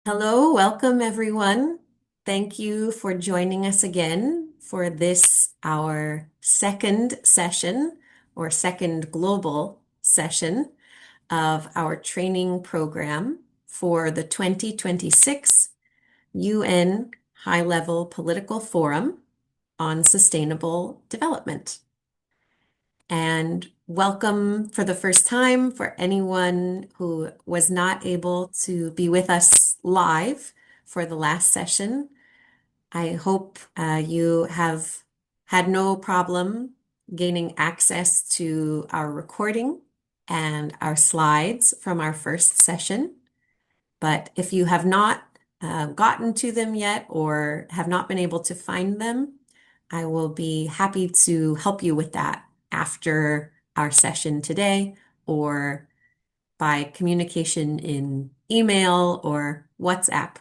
Hello, welcome everyone. Thank you for joining us again for this, our second session or second global session of our training program for the 2026 UN High-Level Political Forum on Sustainable Development. And welcome for the first time for anyone who was not able to be with us live for the last session. I hope you have had no problem gaining access to our recording and our slides from our first session. But if you have not gotten to them yet or have not been able to find them, I will be happy to help you with that after our session today or by communication in email or WhatsApp.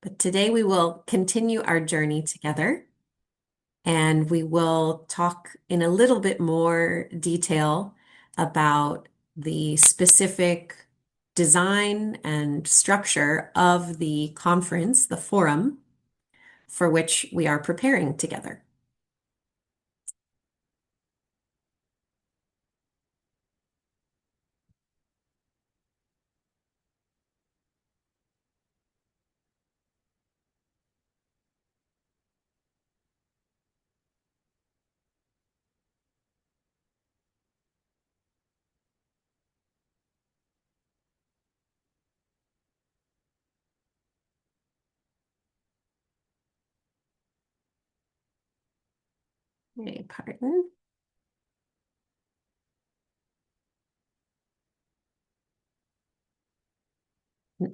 But today we will continue our journey together and we will talk in a little bit more detail about the specific design and structure of the conference, the forum, for which we are preparing together. Okay, pardon.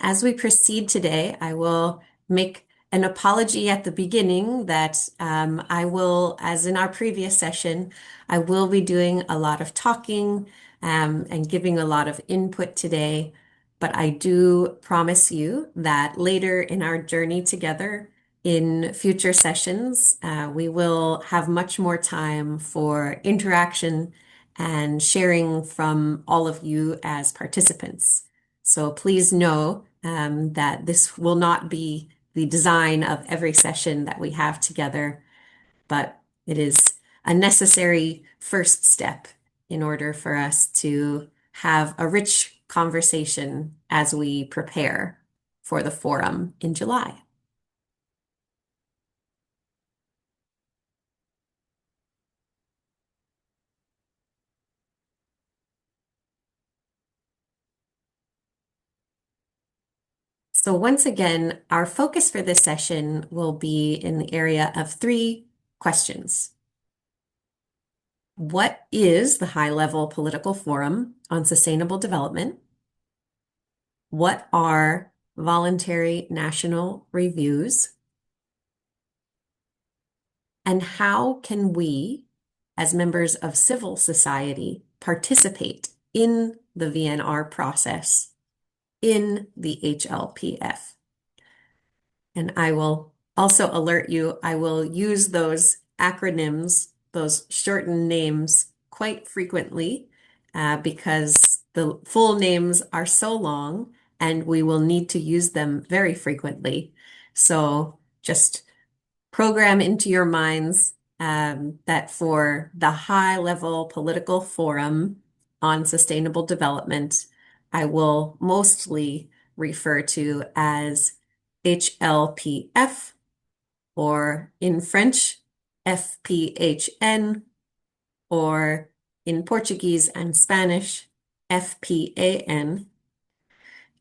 As we proceed today, I will make an apology at the beginning that I will, as in our previous session, I will be doing a lot of talking and giving a lot of input today. But I do promise you that later in our journey together, in future sessions, we will have much more time for interaction and sharing from all of you as participants. So please know that this will not be the design of every session that we have together, but it is a necessary first step in order for us to have a rich conversation as we prepare for the forum in July. So once again, our focus for this session will be in the area of three questions. What is the High-Level Political Forum on Sustainable Development? What are voluntary national reviews? And how can we, as members of civil society, participate in the VNR process in the HLPF? And I will also alert you, I will use those acronyms, those shortened names quite frequently because the full names are so long and we will need to use them very frequently. So just program into your minds that for the high-level political forum on sustainable development, I will mostly refer to as HLPF, or in French, FPHN, or in Portuguese and Spanish, FPAN.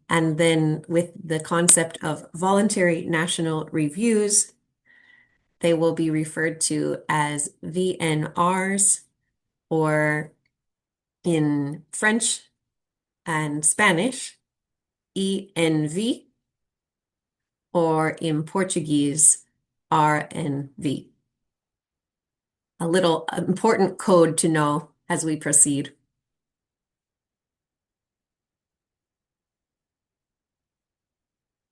And then with the concept of voluntary national reviews, they will be referred to as VNRs, or in French and Spanish, ENV, or in Portuguese, RNV. A little important code to know as we proceed.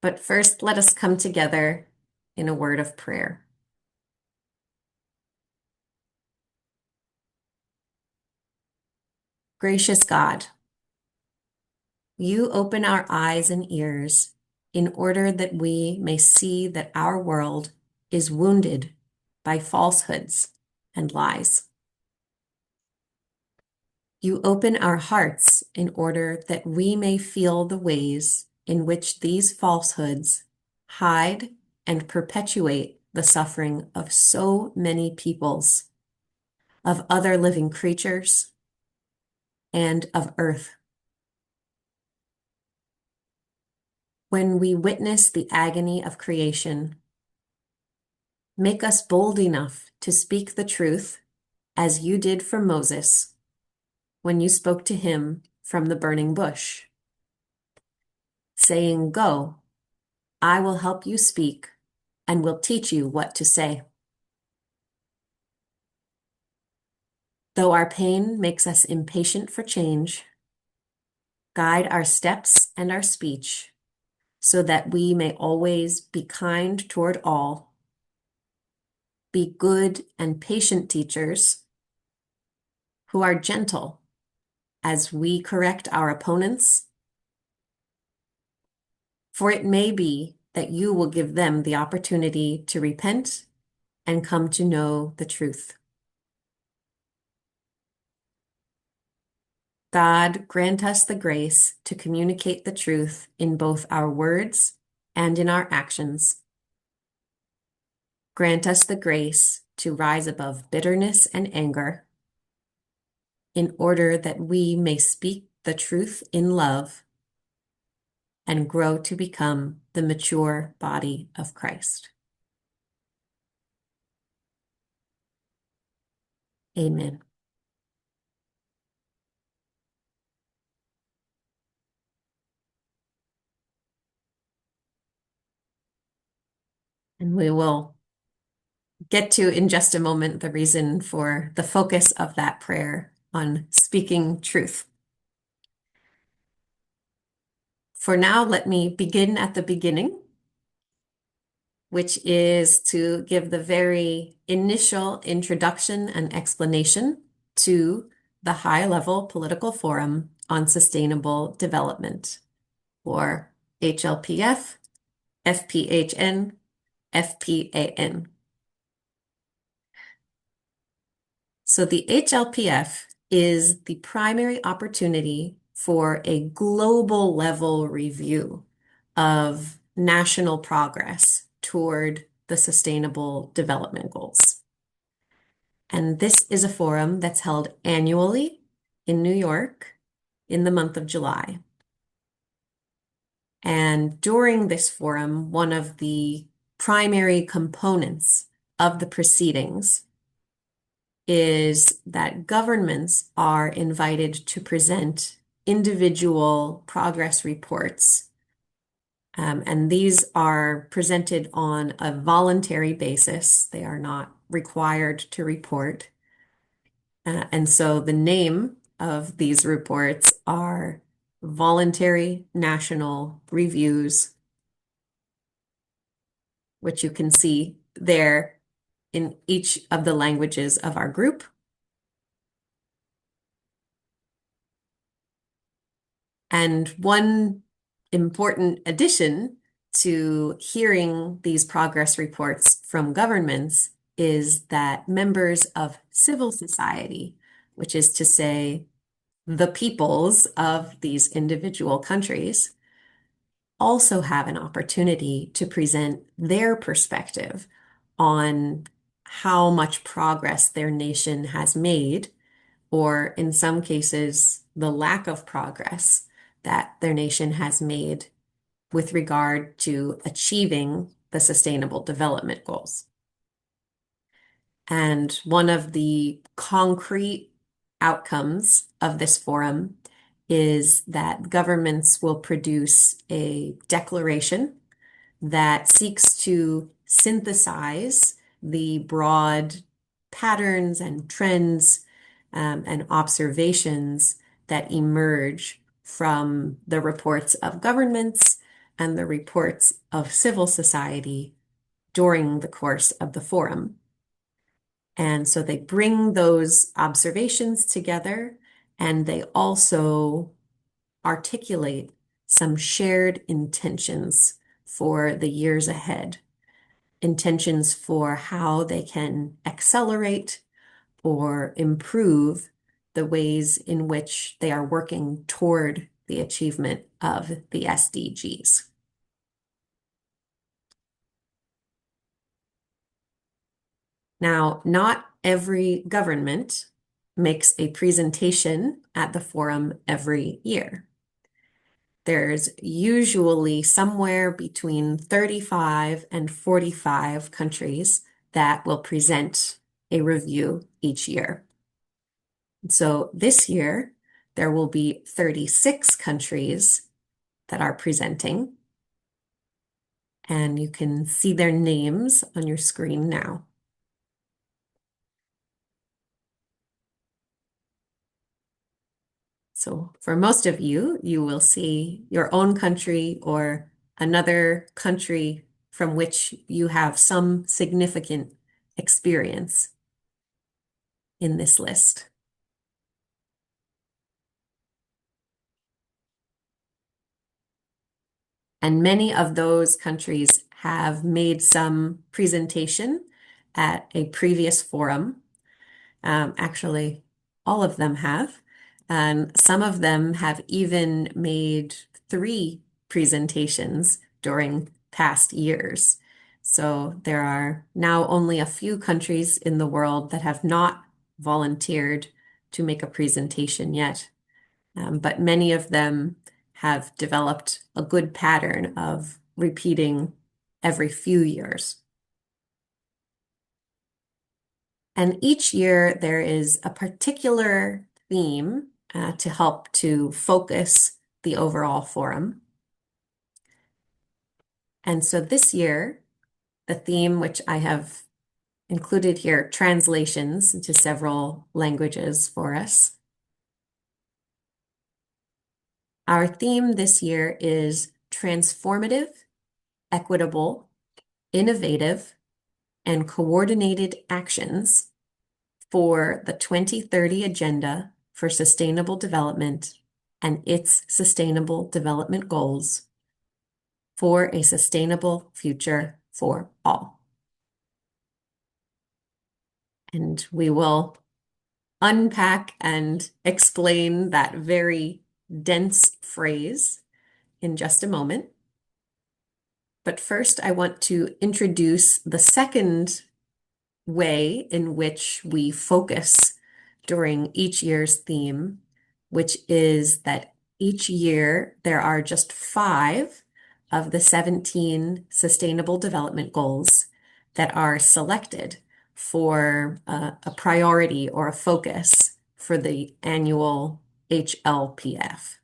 But first, let us come together in a word of prayer. Gracious God, you open our eyes and ears in order that we may see that our world is wounded by falsehoods and lies. You open our hearts in order that we may feel the ways in which these falsehoods hide and perpetuate the suffering of so many peoples, of other living creatures, and of Earth. When we witness the agony of creation, make us bold enough to speak the truth as you did for Moses when you spoke to him from the burning bush, saying, "Go, I will help you speak and will teach you what to say." Though our pain makes us impatient for change, guide our steps and our speech so that we may always be kind toward all, be good and patient teachers who are gentle as we correct our opponents, for it may be that you will give them the opportunity to repent and come to know the truth. God, grant us the grace to communicate the truth in both our words and in our actions. Grant us the grace to rise above bitterness and anger in order that we may speak the truth in love and grow to become the mature body of Christ. Amen. And we will get to in just a moment the reason for the focus of that prayer on speaking truth. For now, let me begin at the beginning, which is to give the very initial introduction and explanation to the High-Level Political Forum on Sustainable Development, or HLPF, FPHN, FPAN. So the HLPF is the primary opportunity for a global level review of national progress toward the Sustainable Development Goals. And this is a forum that's held annually in New York in the month of July. And during this forum, one of the primary components of the proceedings is that governments are invited to present individual progress reports. And these are presented on a voluntary basis. They are not required to report. And so the name of these reports are Voluntary National Reviews, which you can see there in each of the languages of our group. And one important addition to hearing these progress reports from governments is that members of civil society, which is to say the peoples of these individual countries, also have an opportunity to present their perspective on how much progress their nation has made, or in some cases, the lack of progress that their nation has made with regard to achieving the Sustainable Development Goals. And one of the concrete outcomes of this forum is that governments will produce a declaration that seeks to synthesize the broad patterns and trends and observations that emerge from the reports of governments and the reports of civil society during the course of the forum. And so they bring those observations together, and they also articulate some shared intentions for the years ahead, intentions for how they can accelerate or improve the ways in which they are working toward the achievement of the SDGs. Now, not every government makes a presentation at the forum every year. There's usually somewhere between 35 and 45 countries that will present a review each year. So this year, there will be 36 countries that are presenting, and you can see their names on your screen now. So for most of you, you will see your own country or another country from which you have some significant experience in this list. And many of those countries have made some presentation at a previous forum. Actually, all of them have. And some of them have even made 3 presentations during past years. So there are now only a few countries in the world that have not volunteered to make a presentation yet. But many of them have developed a good pattern of repeating every few years. And each year there is a particular theme to help to focus the overall forum. And so this year, the theme, which I have included here, translations into several languages for us. Our theme this year is transformative, equitable, innovative, and coordinated actions for the 2030 Agenda for Sustainable Development and its Sustainable Development Goals for a sustainable future for all. And we will unpack and explain that very dense phrase in just a moment. But first, I want to introduce the second way in which we focus during each year's theme, which is that each year there are just 5 of the 17 Sustainable Development Goals that are selected for a priority or a focus for the annual HLPF.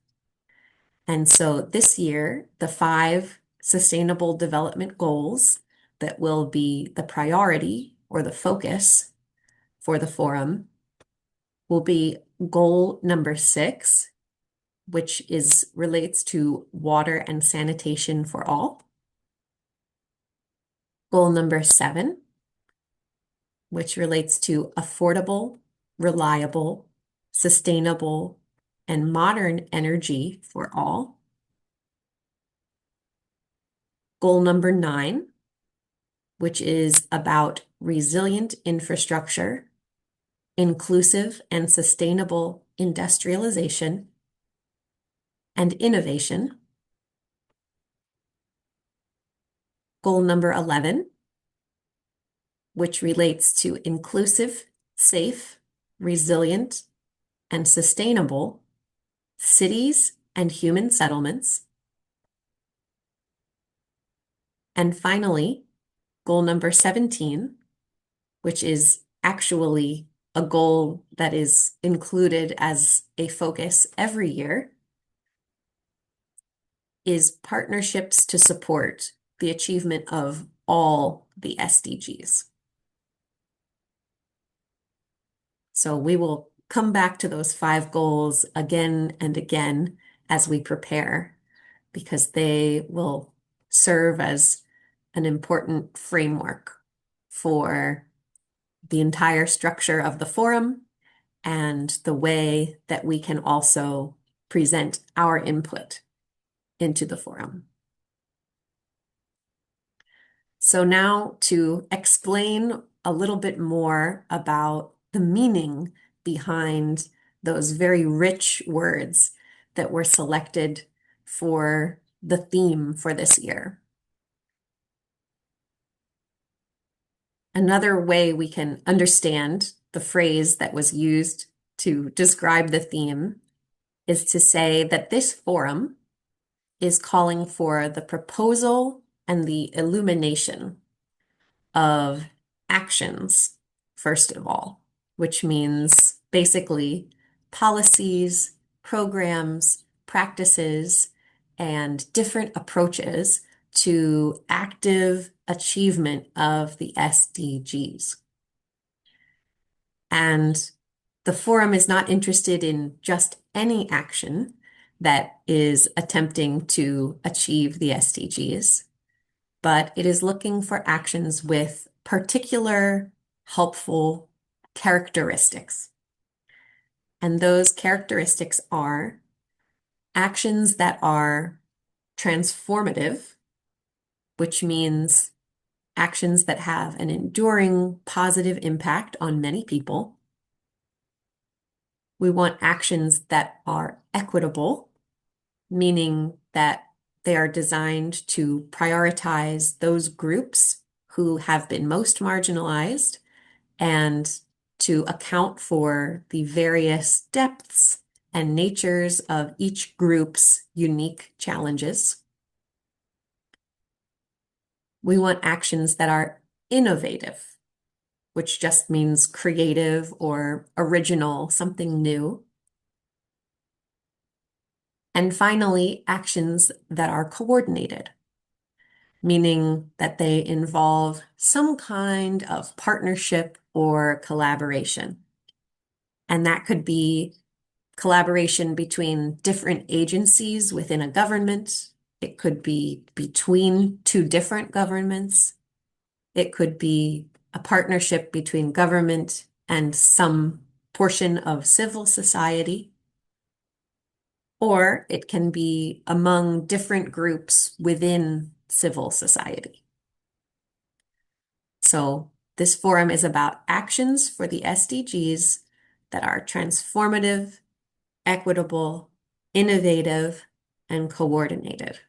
And so this year, the 5 Sustainable Development Goals that will be the priority or the focus for the forum will be goal number 6, which relates to water and sanitation for all. Goal number 7, which relates to affordable, reliable, sustainable, and modern energy for all. Goal number 9, which is about resilient infrastructure, inclusive and sustainable industrialization, and innovation. Goal number 11, which relates to inclusive, safe, resilient, and sustainable cities and human settlements. And finally, goal number 17, which is actually a goal that is included as a focus every year, is partnerships to support the achievement of all the SDGs. So we will come back to those 5 goals again and again as we prepare, because they will serve as an important framework for the entire structure of the forum and the way that we can also present our input into the forum. So now to explain a little bit more about the meaning behind those very rich words that were selected for the theme for this year. Another way we can understand the phrase that was used to describe the theme is to say that this forum is calling for the proposal and the illumination of actions, first of all, which means basically policies, programs, practices, and different approaches to active achievement of the SDGs. And the forum is not interested in just any action that is attempting to achieve the SDGs, but it is looking for actions with particular helpful characteristics. And those characteristics are actions that are transformative, which means actions that have an enduring positive impact on many people. We want actions that are equitable, meaning that they are designed to prioritize those groups who have been most marginalized and to account for the various depths and natures of each group's unique challenges. We want actions that are innovative, which just means creative or original, something new. And finally, actions that are coordinated, meaning that they involve some kind of partnership or collaboration. And that could be collaboration between different agencies within a government. It could be between two different governments. It could be a partnership between government and some portion of civil society. Or it can be among different groups within civil society. So this forum is about actions for the SDGs that are transformative, equitable, innovative, and coordinated.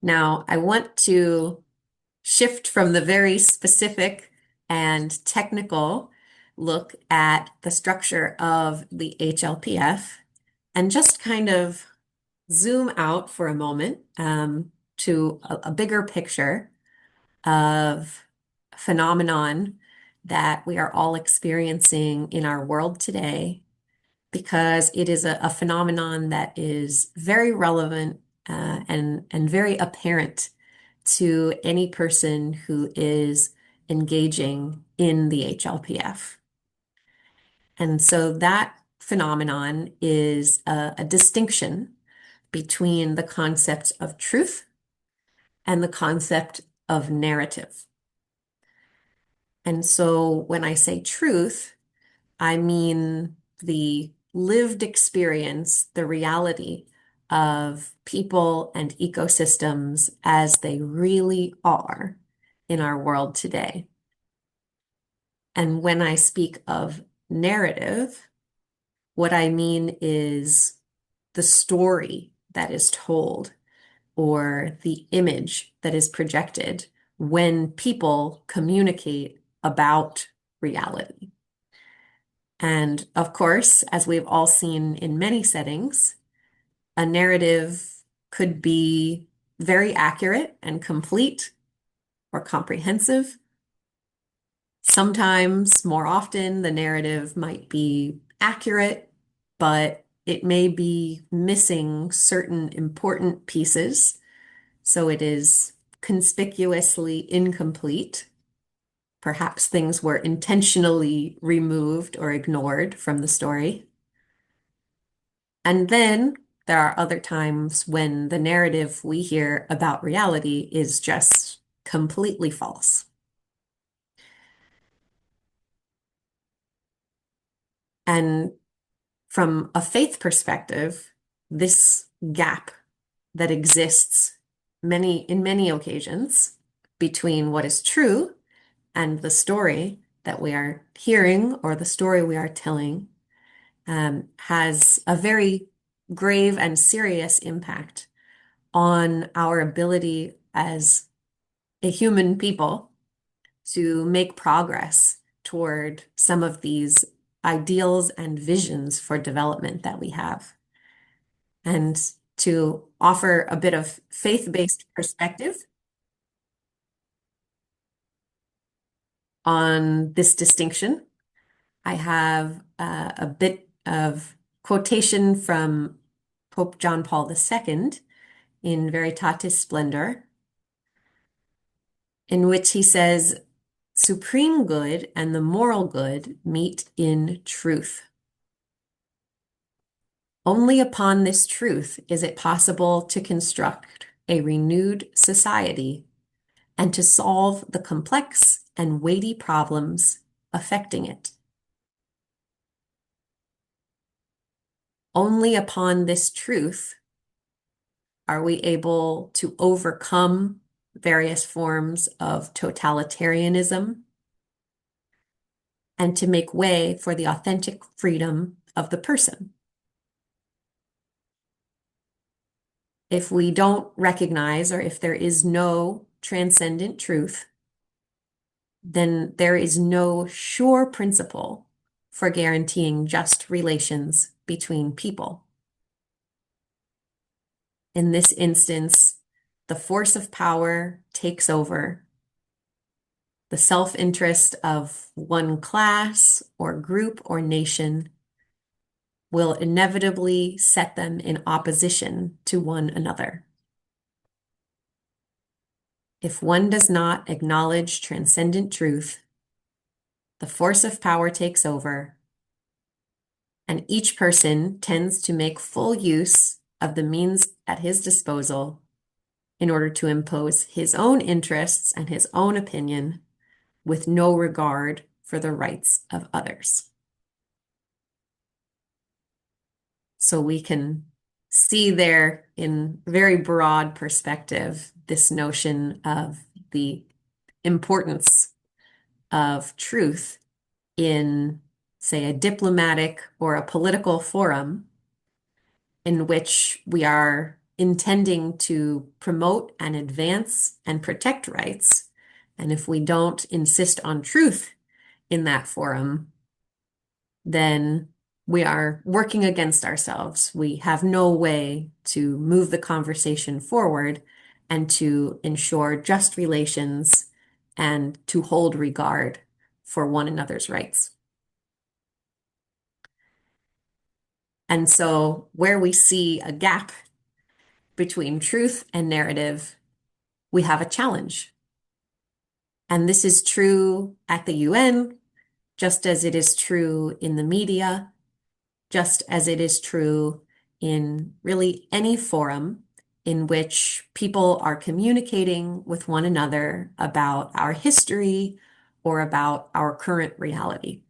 Now, I want to shift from the very specific and technical look at the structure of the HLPF and just kind of zoom out for a moment to a bigger picture of a phenomenon that we are all experiencing in our world today, because it is a phenomenon that is very relevant and very apparent to any person who is engaging in the HLPF. And so that phenomenon is a distinction between the concepts of truth and the concept of narrative. And so when I say truth, I mean the lived experience, the reality of people and ecosystems as they really are in our world today. And when I speak of narrative, what I mean is the story that is told or the image that is projected when people communicate about reality. And of course, as we've all seen in many settings, a narrative could be very accurate and complete or comprehensive. Sometimes, more often, the narrative might be accurate, but it may be missing certain important pieces, so it is conspicuously incomplete. Perhaps things were intentionally removed or ignored from the story. And then there are other times when the narrative we hear about reality is just completely false. And from a faith perspective, this gap that exists in many occasions between what is true and the story that we are hearing or the story we are telling has a very grave and serious impact on our ability as a human people to make progress toward some of these ideals and visions for development that we have. And to offer a bit of faith-based perspective on this distinction, I have a bit of quotation from Pope John Paul II in Veritatis Splendor, in which he says, supreme good and the moral good meet in truth. Only upon this truth is it possible to construct a renewed society and to solve the complex and weighty problems affecting it. Only upon this truth are we able to overcome various forms of totalitarianism and to make way for the authentic freedom of the person. If we don't recognize, or if there is no transcendent truth, then there is no sure principle for guaranteeing just relations between people. In this instance, the force of power takes over. The self-interest of one class or group or nation will inevitably set them in opposition to one another. If one does not acknowledge transcendent truth, the force of power takes over, and each person tends to make full use of the means at his disposal in order to impose his own interests and his own opinion with no regard for the rights of others. So we can see there in very broad perspective this notion of the importance of truth in, say, a diplomatic or a political forum in which we are intending to promote and advance and protect rights. And if we don't insist on truth in that forum, then we are working against ourselves. We have no way to move the conversation forward and to ensure just relations and to hold regard for one another's rights. And so where we see a gap between truth and narrative, we have a challenge. And this is true at the UN, just as it is true in the media, just as it is true in really any forum in which people are communicating with one another about our history or about our current reality.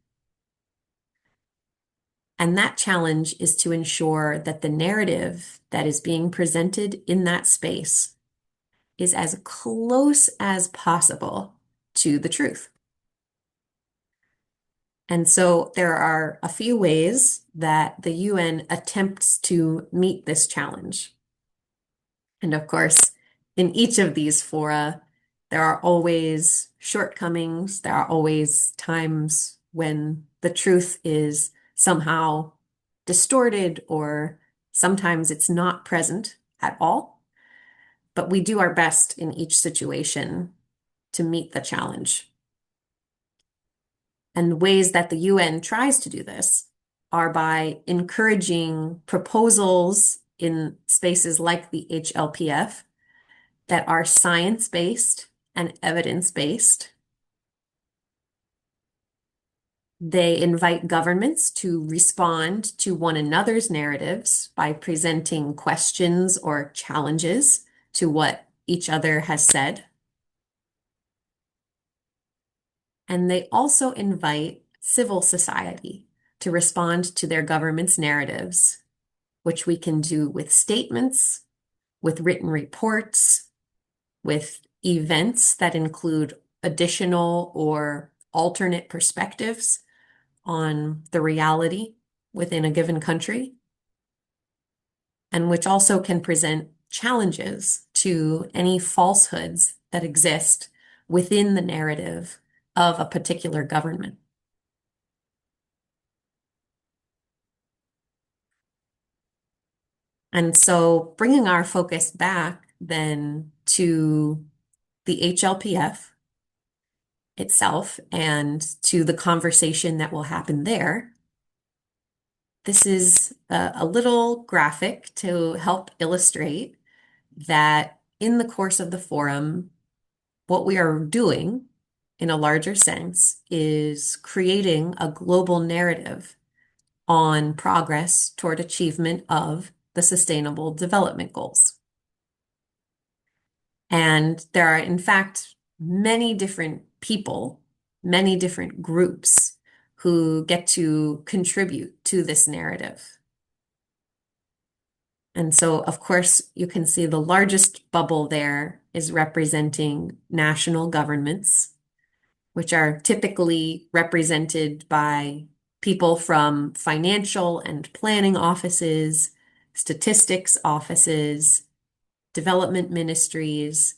And that challenge is to ensure that the narrative that is being presented in that space is as close as possible to the truth. And so there are a few ways that the UN attempts to meet this challenge. And of course, in each of these fora, there are always shortcomings. There are always times when the truth is somehow distorted, or sometimes it's not present at all. But we do our best in each situation to meet the challenge. And ways that the UN tries to do this are by encouraging proposals in spaces like the HLPF that are science-based and evidence-based. They invite governments to respond to one another's narratives by presenting questions or challenges to what each other has said. And they also invite civil society to respond to their government's narratives, which we can do with statements, with written reports, with events that include additional or alternate perspectives on the reality within a given country, and which also can present challenges to any falsehoods that exist within the narrative of a particular government. And so bringing our focus back then to the HLPF itself and to the conversation that will happen there, this is a little graphic to help illustrate that in the course of the forum, what we are doing in a larger sense is creating a global narrative on progress toward achievement of the Sustainable Development Goals. And there are, in fact, many different people, many different groups who get to contribute to this narrative. And so, of course, you can see the largest bubble there is representing national governments, which are typically represented by people from financial and planning offices, statistics offices, development ministries,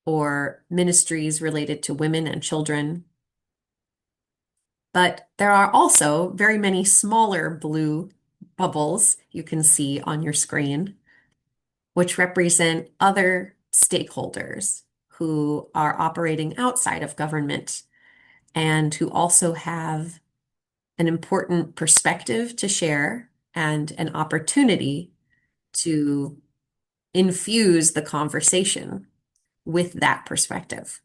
or ministries related to women and children. But there are also very many smaller blue bubbles you can see on your screen, which represent other stakeholders who are operating outside of government and who also have an important perspective to share and an opportunity to infuse the conversation with that perspective.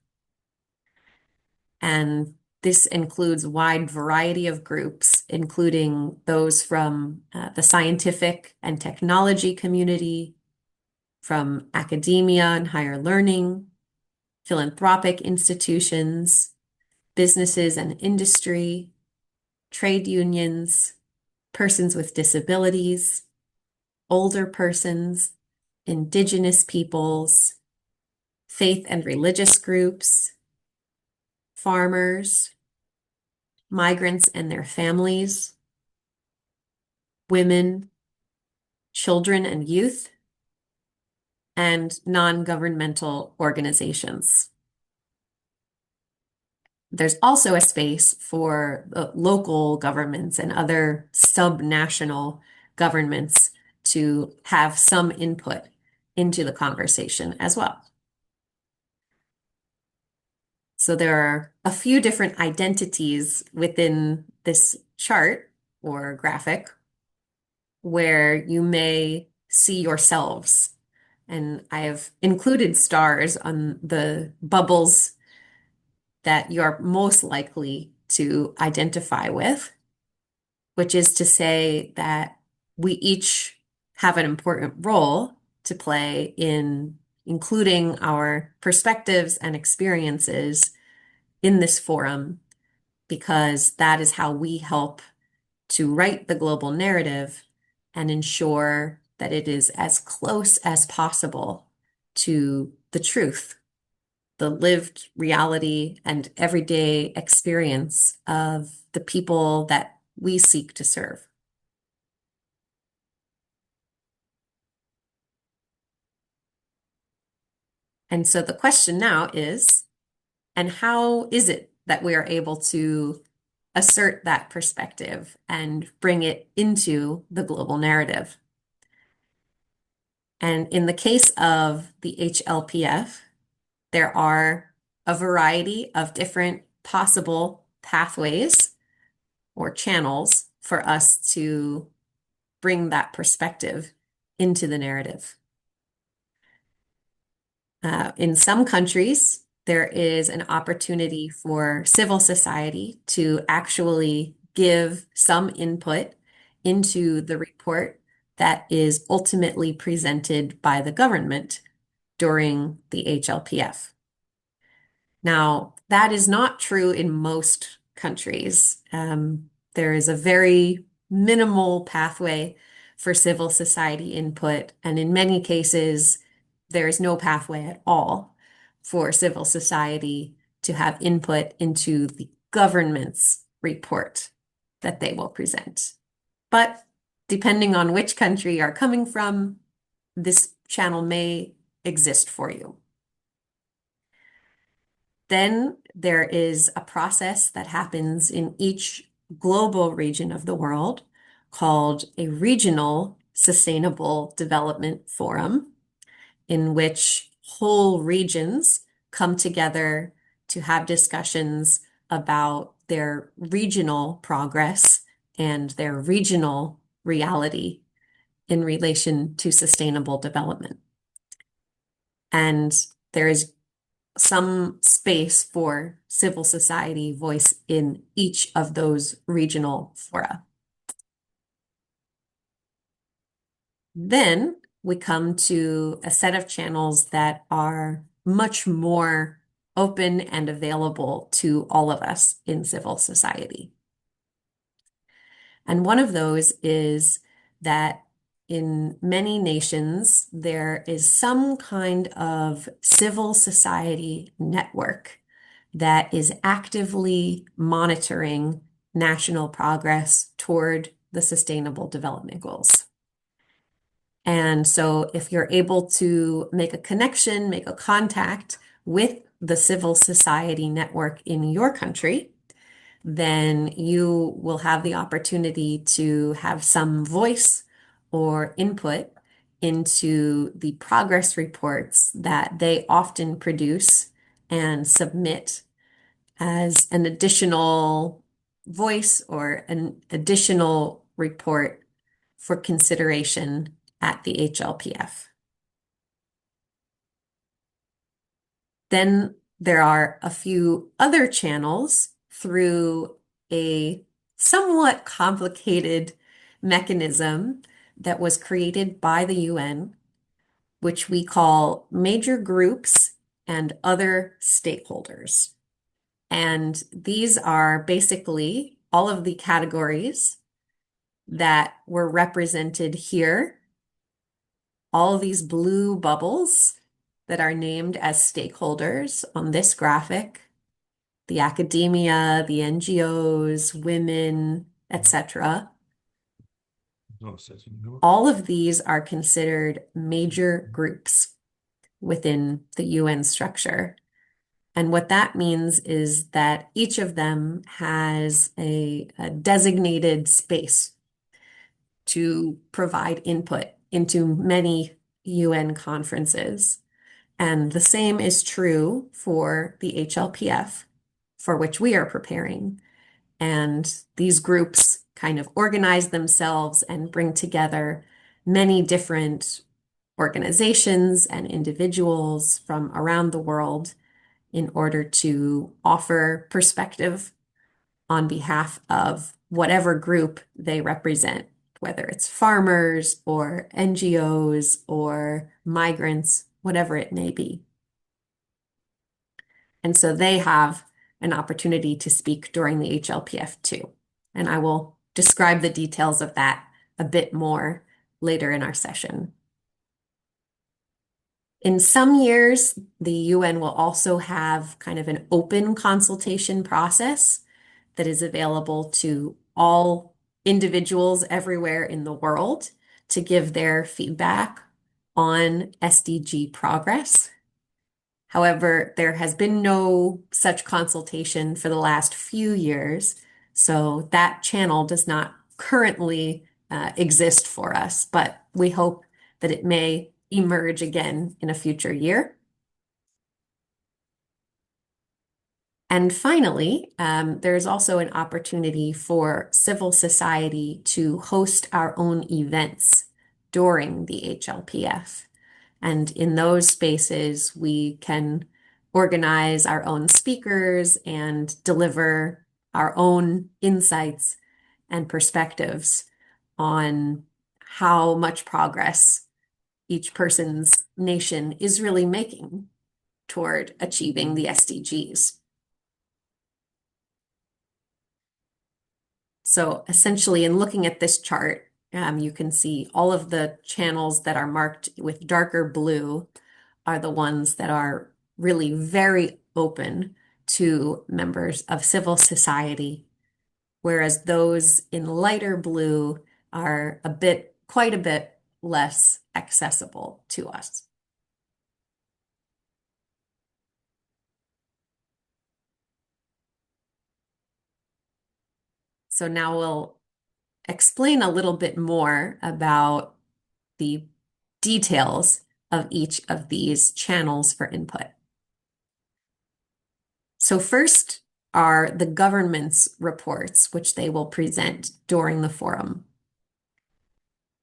And this includes a wide variety of groups, including those from the scientific and technology community, from academia and higher learning, philanthropic institutions, businesses and industry, trade unions, persons with disabilities, older persons, indigenous peoples, faith and religious groups, farmers, migrants and their families, women, children and youth, and non-governmental organizations. There's also a space for local governments and other sub-national governments to have some input into the conversation as well. So there are a few different identities within this chart or graphic where you may see yourselves. And I have included stars on the bubbles that you're most likely to identify with, which is to say that we each have an important role to play in including our perspectives and experiences in this forum, because that is how we help to write the global narrative and ensure that it is as close as possible to the truth, the lived reality and everyday experience of the people that we seek to serve. And so the question now is, and how is it that we are able to assert that perspective and bring it into the global narrative? And in the case of the HLPF, there are a variety of different possible pathways or channels for us to bring that perspective into the narrative. In some countries, there is an opportunity for civil society to actually give some input into the report that is ultimately presented by the government during the HLPF. Now, that is not true in most countries. There is a very minimal pathway for civil society input, and in many cases, there is no pathway at all for civil society to have input into the government's report that they will present. But depending on which country you're coming from, this channel may exist for you. Then there is a process that happens in each global region of the world called a regional sustainable development forum, in which whole regions come together to have discussions about their regional progress and their regional reality in relation to sustainable development. And there is some space for civil society voice in each of those regional fora. Then we come to a set of channels that are much more open and available to all of us in civil society. And one of those is that in many nations, there is some kind of civil society network that is actively monitoring national progress toward the Sustainable Development Goals. And so if you're able to make a connection, make a contact with the civil society network in your country, then you will have the opportunity to have some voice or input into the progress reports that they often produce and submit as an additional voice or an additional report for consideration at the HLPF. Then there are a few other channels through a somewhat complicated mechanism that was created by the UN, which we call major groups and other stakeholders. And these are basically all of the categories that were represented here. All of these blue bubbles that are named as stakeholders on this graphic, the academia, the NGOs, women, etc. All of these are considered major groups within the UN structure. And what that means is that each of them has a designated space to provide input into many UN conferences. And the same is true for the HLPF, for which we are preparing. And these groups kind of organize themselves and bring together many different organizations and individuals from around the world in order to offer perspective on behalf of whatever group they represent, whether it's farmers or NGOs or migrants, whatever it may be. And so they have an opportunity to speak during the HLPF too. And I will describe the details of that a bit more later in our session. In some years, the UN will also have kind of an open consultation process that is available to all individuals everywhere in the world to give their feedback on SDG progress. However, there has been no such consultation for the last few years, so that channel does not currently exist for us, but we hope that it may emerge again in a future year. And finally, there's also an opportunity for civil society to host our own events during the HLPF. And in those spaces, we can organize our own speakers and deliver our own insights and perspectives on how much progress each person's nation is really making toward achieving the SDGs. So essentially, in looking at this chart, you can see all of the channels that are marked with darker blue are the ones that are really very open to members of civil society, whereas those in lighter blue are quite a bit less accessible to us. So now we'll explain a little bit more about the details of each of these channels for input. So first are the government's reports, which they will present during the forum.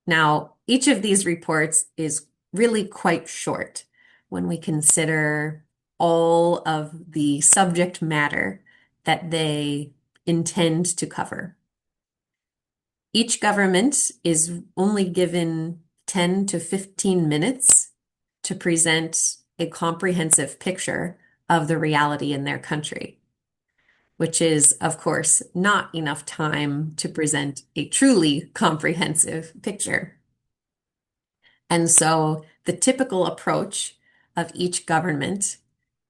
Now, each of these reports is really quite short when we consider all of the subject matter that they intend to cover. Each government is only given 10 to 15 minutes to present a comprehensive picture of the reality in their country, which is, of course, not enough time to present a truly comprehensive picture. And so the typical approach of each government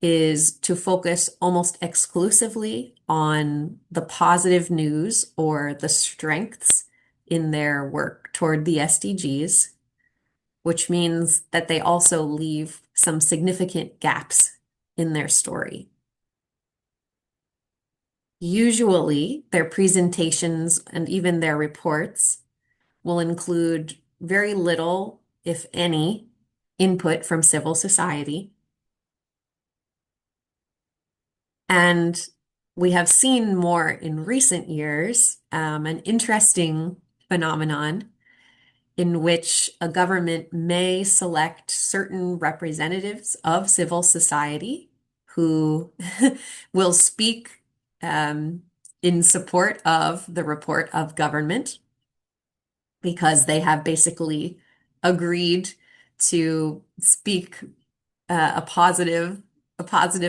is to focus almost exclusively on the positive news or the strengths in their work toward the SDGs, which means that they also leave some significant gaps in their story. Usually, their presentations and even their reports will include very little, if any, input from civil society. And we have seen more in recent years an interesting phenomenon in which a government may select certain representatives of civil society who will speak in support of the report of government because they have basically agreed to speak a positive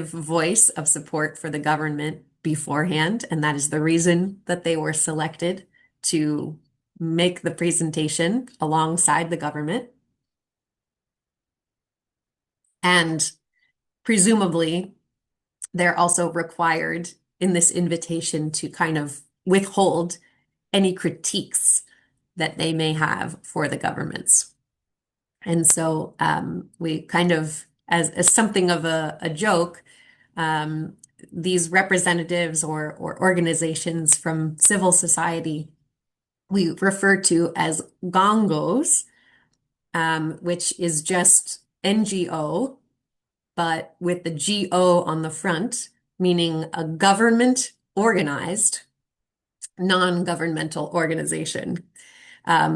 voice of support for the government beforehand, and that is the reason that they were selected to make the presentation alongside the government. And presumably, they're also required in this invitation to kind of withhold any critiques that they may have for the governments. And so we kind of, as something of a joke, these representatives or organizations from civil society we refer to as gongos, which is just NGO, but with the GO on the front, meaning a government organized non-governmental organization.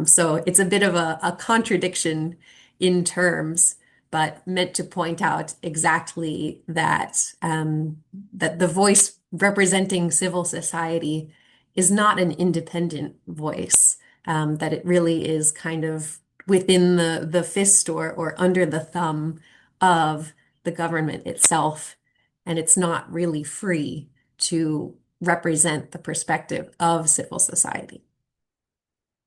So it's a bit of a contradiction in terms, but meant to point out exactly that that the voice representing civil society is not an independent voice, that it really is kind of within the fist or under the thumb of the government itself, and it's not really free to represent the perspective of civil society.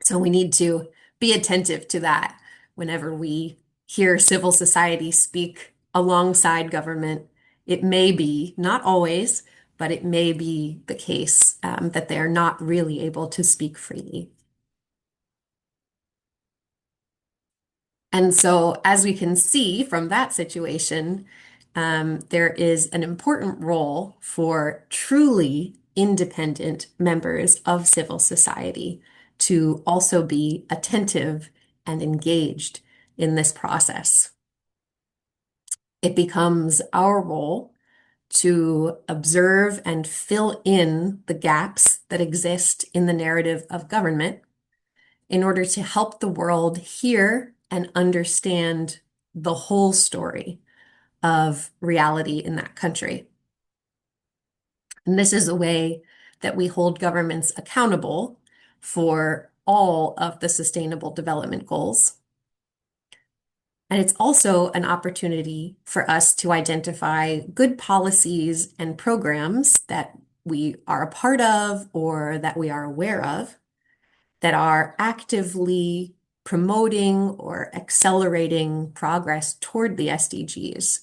So we need to be attentive to that whenever we hear civil society speak alongside government. It may be, not always, but it may be the case that they are not really able to speak freely. And so, as we can see from that situation, there is an important role for truly independent members of civil society to also be attentive and engaged in this process. It becomes our role to observe and fill in the gaps that exist in the narrative of government in order to help the world hear and understand the whole story of reality in that country. And this is a way that we hold governments accountable for all of the Sustainable Development Goals. And it's also an opportunity for us to identify good policies and programs that we are a part of or that we are aware of that are actively promoting or accelerating progress toward the SDGs.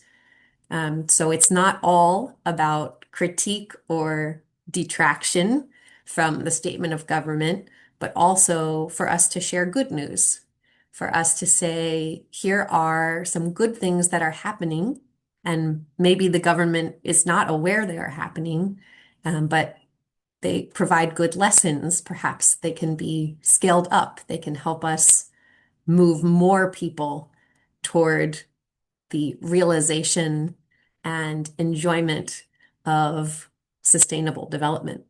So it's not all about critique or detraction from the statement of government, but also for us to share good news, for us to say, here are some good things that are happening, and maybe the government is not aware they are happening, but they provide good lessons. Perhaps they can be scaled up. They can help us move more people toward the realization and enjoyment of sustainable development.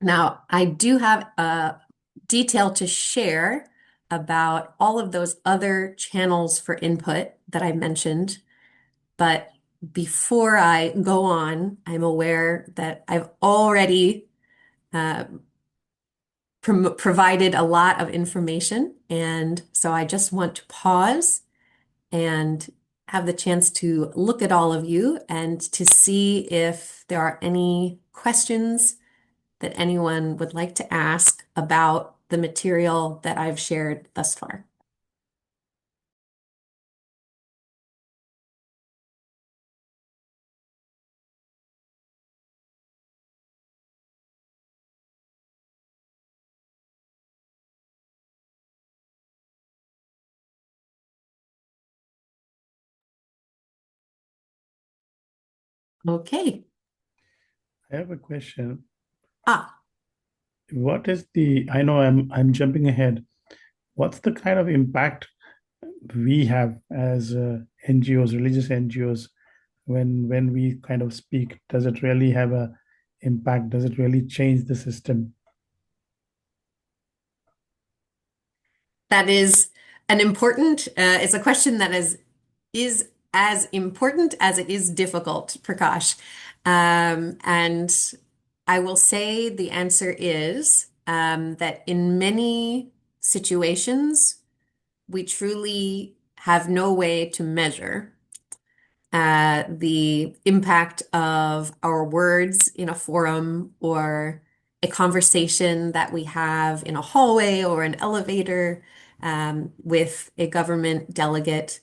Now, I do have a detail to share about all of those other channels for input that I mentioned, but before I go on, I'm aware that I've already uh, provided a lot of information, and so I just want to pause and have the chance to look at all of you and to see if there are any questions that anyone would like to ask about the material that I've shared thus far. Okay. I have a question. Ah, What is I know I'm jumping ahead. What's the kind of impact we have as NGOs, religious NGOs, when we kind of speak? Does it really have a impact? Does it really change the system? that is an important, it's a question that is as important as it is difficult, Prakash. And I will say the answer is that in many situations, we truly have no way to measure the impact of our words in a forum or a conversation that we have in a hallway or an elevator with a government delegate.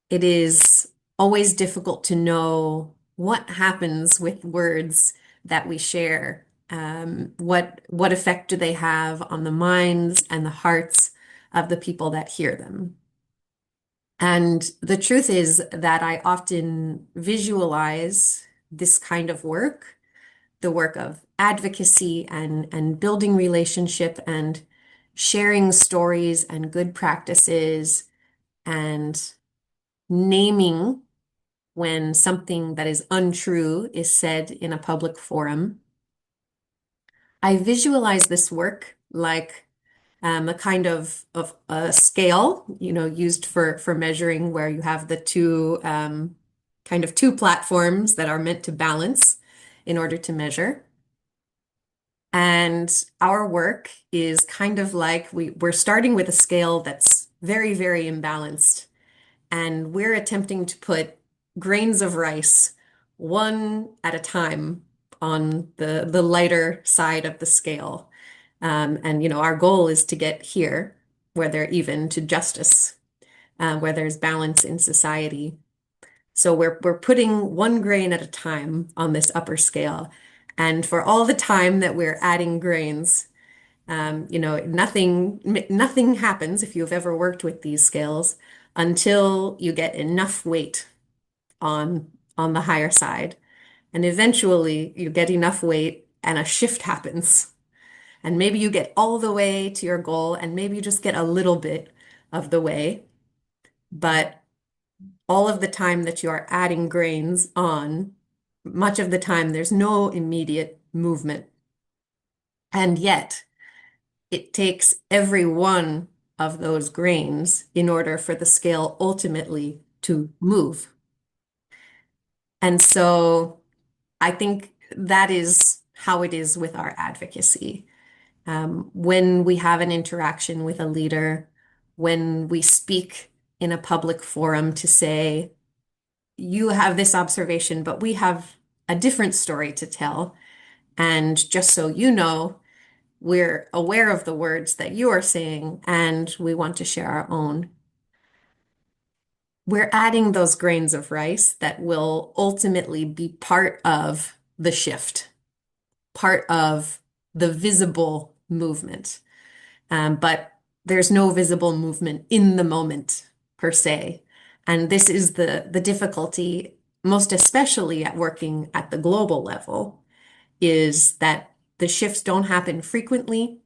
It is always difficult to know what happens with words that we share. What effect do they have on the minds and the hearts of the people that hear them? And the truth is that I often visualize this kind of work, the work of advocacy and building relationship and sharing stories and good practices and naming when something that is untrue is said in a public forum. I visualize this work like a kind of a scale, used for measuring where you have the kind of two platforms that are meant to balance in order to measure. And our work is kind of like we're starting with a scale that's very, very imbalanced. And we're attempting to put grains of rice one at a time on the lighter side of the scale. And our goal is to get here where they're even to justice, where there's balance in society. So we're putting one grain at a time on this upper scale. And for all the time that we're adding grains, nothing happens if you've ever worked with these scales until you get enough weight on on the higher side. And eventually you get enough weight and a shift happens. And maybe you get all the way to your goal, and maybe you just get a little bit of the way. But all of the time that you are adding grains on, much of the time there's no immediate movement. And yet, it takes every one of those grains in order for the scale ultimately to move. And so I think that is how it is with our advocacy. When we have an interaction with a leader, when we speak in a public forum to say, you have this observation, but we have a different story to tell. And just so you know, we're aware of the words that you are saying, and we want to share our own. We're adding those grains of rice that will ultimately be part of the shift, part of the visible movement. But there's no visible movement in the moment per se. And this is the difficulty, most especially at working at the global level, is that the shifts don't happen frequently,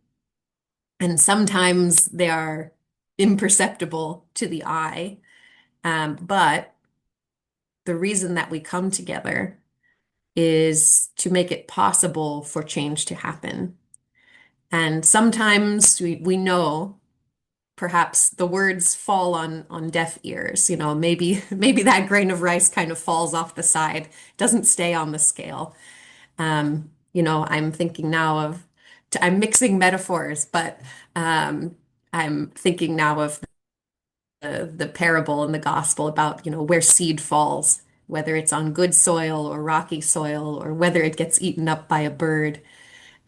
and sometimes they are imperceptible to the eye. But the reason that we come together is to make it possible for change to happen. And sometimes we know perhaps the words fall on deaf ears. Maybe that grain of rice kind of falls off the side, doesn't stay on the scale. I'm thinking now of, I'm mixing metaphors, but I'm thinking now of the parable in the gospel about, where seed falls, whether it's on good soil or rocky soil, or whether it gets eaten up by a bird.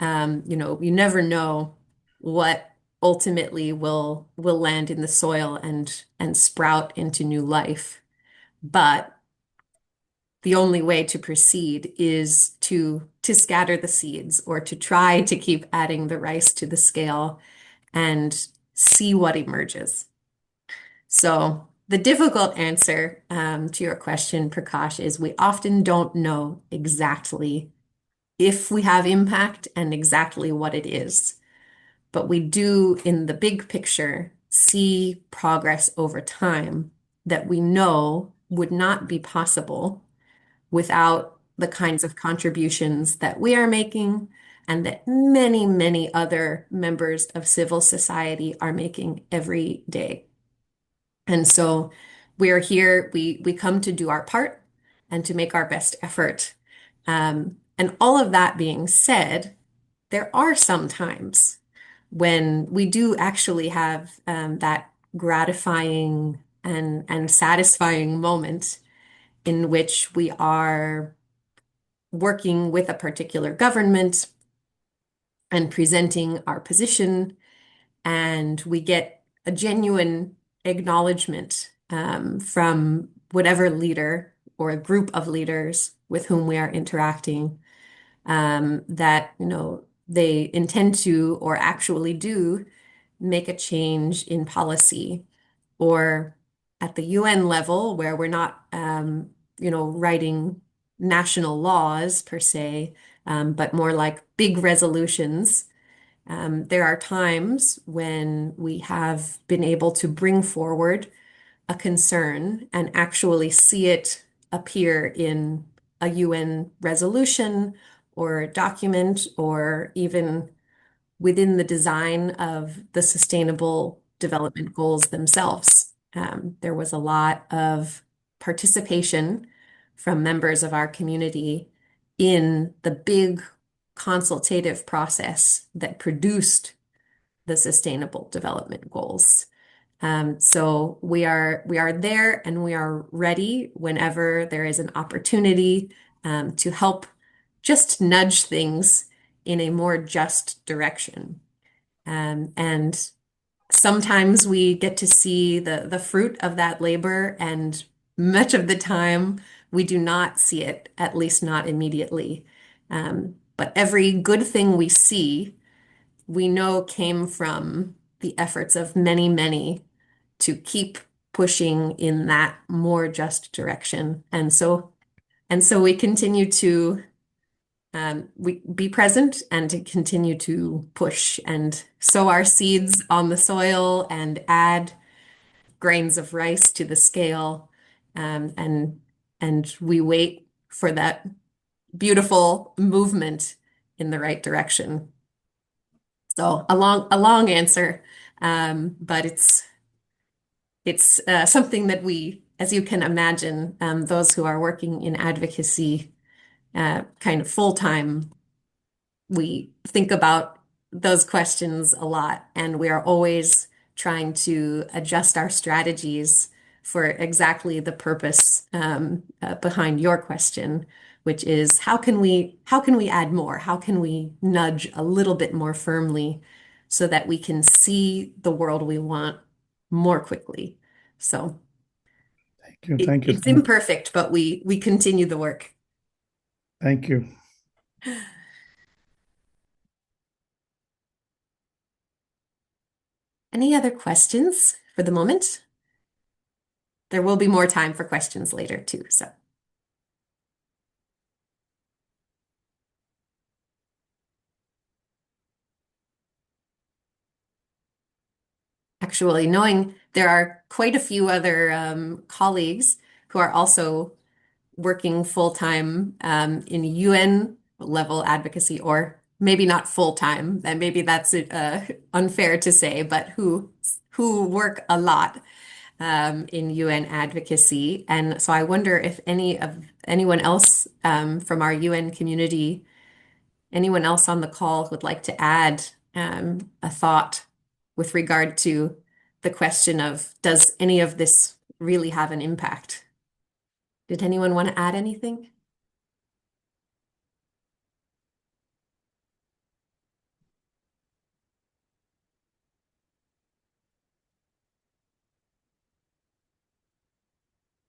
You never know what ultimately will land in the soil and sprout into new life. But the only way to proceed is to scatter the seeds, or to try to keep adding the rice to the scale and see what emerges. So the difficult answer to your question, Prakash, is we often don't know exactly if we have impact and exactly what it is. But we do, in the big picture, see progress over time that we know would not be possible without the kinds of contributions that we are making and that many, many other members of civil society are making every day. And so we are here, we come to do our part and to make our best effort. And all of that being said, there are some times when we do actually have that gratifying and satisfying moment in which we are working with a particular government and presenting our position, and we get a genuine acknowledgement from whatever leader or a group of leaders with whom we are interacting, that they intend to or actually do make a change in policy, or at the UN level where we're not writing national laws per se, but more like big resolutions. There are times when we have been able to bring forward a concern and actually see it appear in a UN resolution or a document, or even within the design of the Sustainable Development Goals themselves. There was a lot of participation from members of our community in the big consultative process that produced the Sustainable Development Goals. So we are there, and we are ready whenever there is an opportunity to help just nudge things in a more just direction. And sometimes we get to see the fruit of that labor, and much of the time we do not see it, at least not immediately. But every good thing we see, we know came from the efforts of many, many to keep pushing in that more just direction. And so we continue to we be present and to continue to push and sow our seeds on the soil and add grains of rice to the scale. And we wait for that beautiful movement in the right direction. So a long answer, but it's something that we, as you can imagine, those who are working in advocacy kind of full time, we think about those questions a lot, and we are always trying to adjust our strategies for exactly the purpose behind your question, which is how can we add more? How can we nudge a little bit more firmly so that we can see the world we want more quickly? So Thank you it's so much. imperfect, but we continue the work. Thank you. Any other questions for the moment? There will be more time for questions later too. So actually, knowing there are quite a few other colleagues who are also working full-time in UN level advocacy, or maybe not full-time, and maybe that's unfair to say, but who work a lot in UN advocacy. And so I wonder if anyone else from our UN community, anyone else on the call would like to add a thought with regard to the question of does any of this really have an impact? Did anyone want to add anything?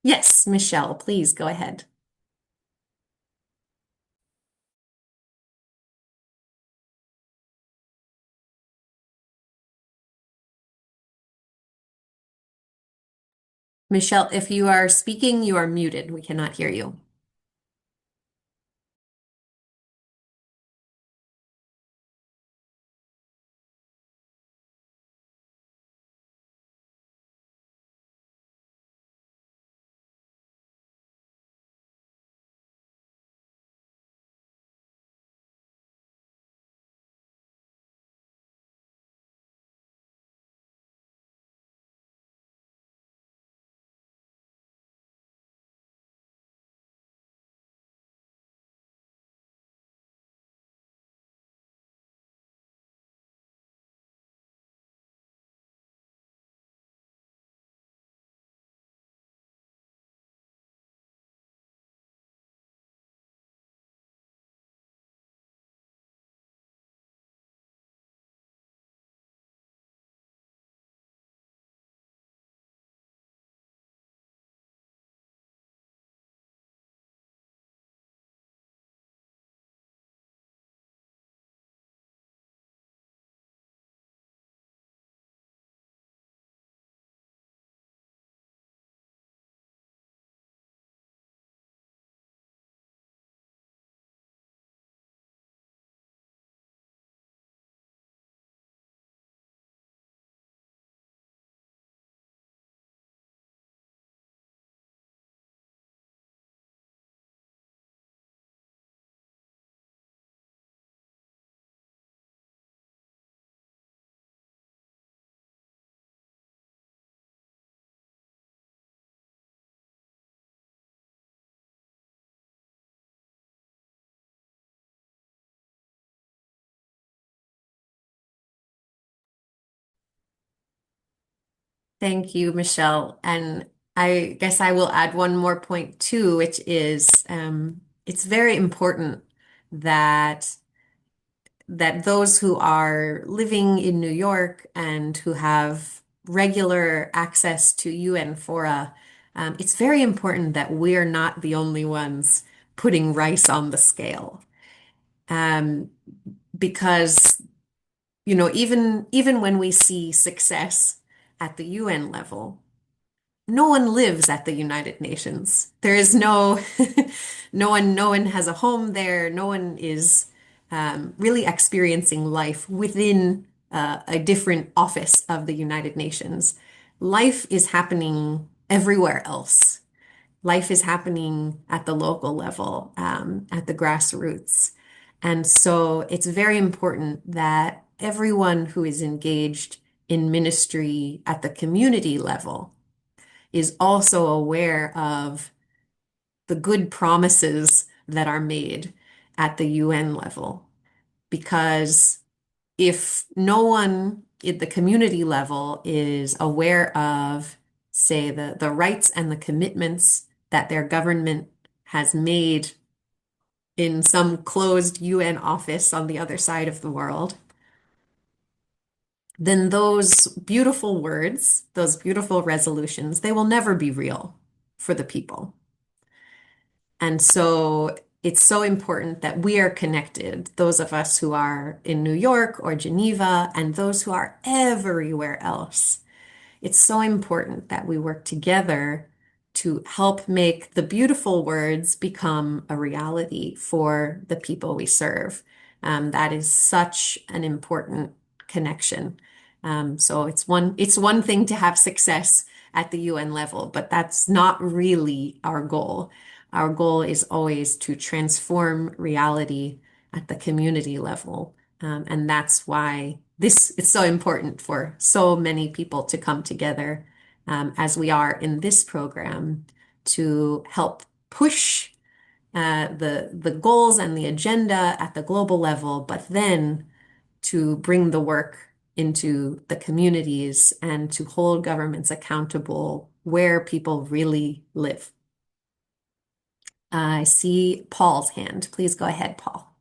Yes, Michelle, please go ahead. Michelle, if you are speaking, you are muted. We cannot hear you. Thank you, Michelle. And I guess I will add one more point too, which is it's very important that those who are living in New York and who have regular access to UN fora, it's very important that we're not the only ones putting rice on the scale. Um, because even when we see success at the UN level, no one lives at the United Nations. There is no no one has a home there. No one is really experiencing life within a different office of the United Nations. Life is happening everywhere else. Life is happening at the local level, at the grassroots. And so it's very important that everyone who is engaged in ministry at the community level is also aware of the good promises that are made at the UN level. Because if no one at the community level is aware of say the rights and the commitments that their government has made in some closed UN office on the other side of the world, then those beautiful words, those beautiful resolutions, they will never be real for the people. And so it's so important that we are connected, those of us who are in New York or Geneva, and those who are everywhere else. It's so important that we work together to help make the beautiful words become a reality for the people we serve. That is such an important connection. So it's one thing to have success at the UN level, but that's not really our goal. Our goal is always to transform reality at the community level. And that's why this is so important for so many people to come together, as we are in this program, to help push the goals and the agenda at the global level, but then to bring the work into the communities and to hold governments accountable where people really live. I see Paul's hand. Please go ahead, Paul.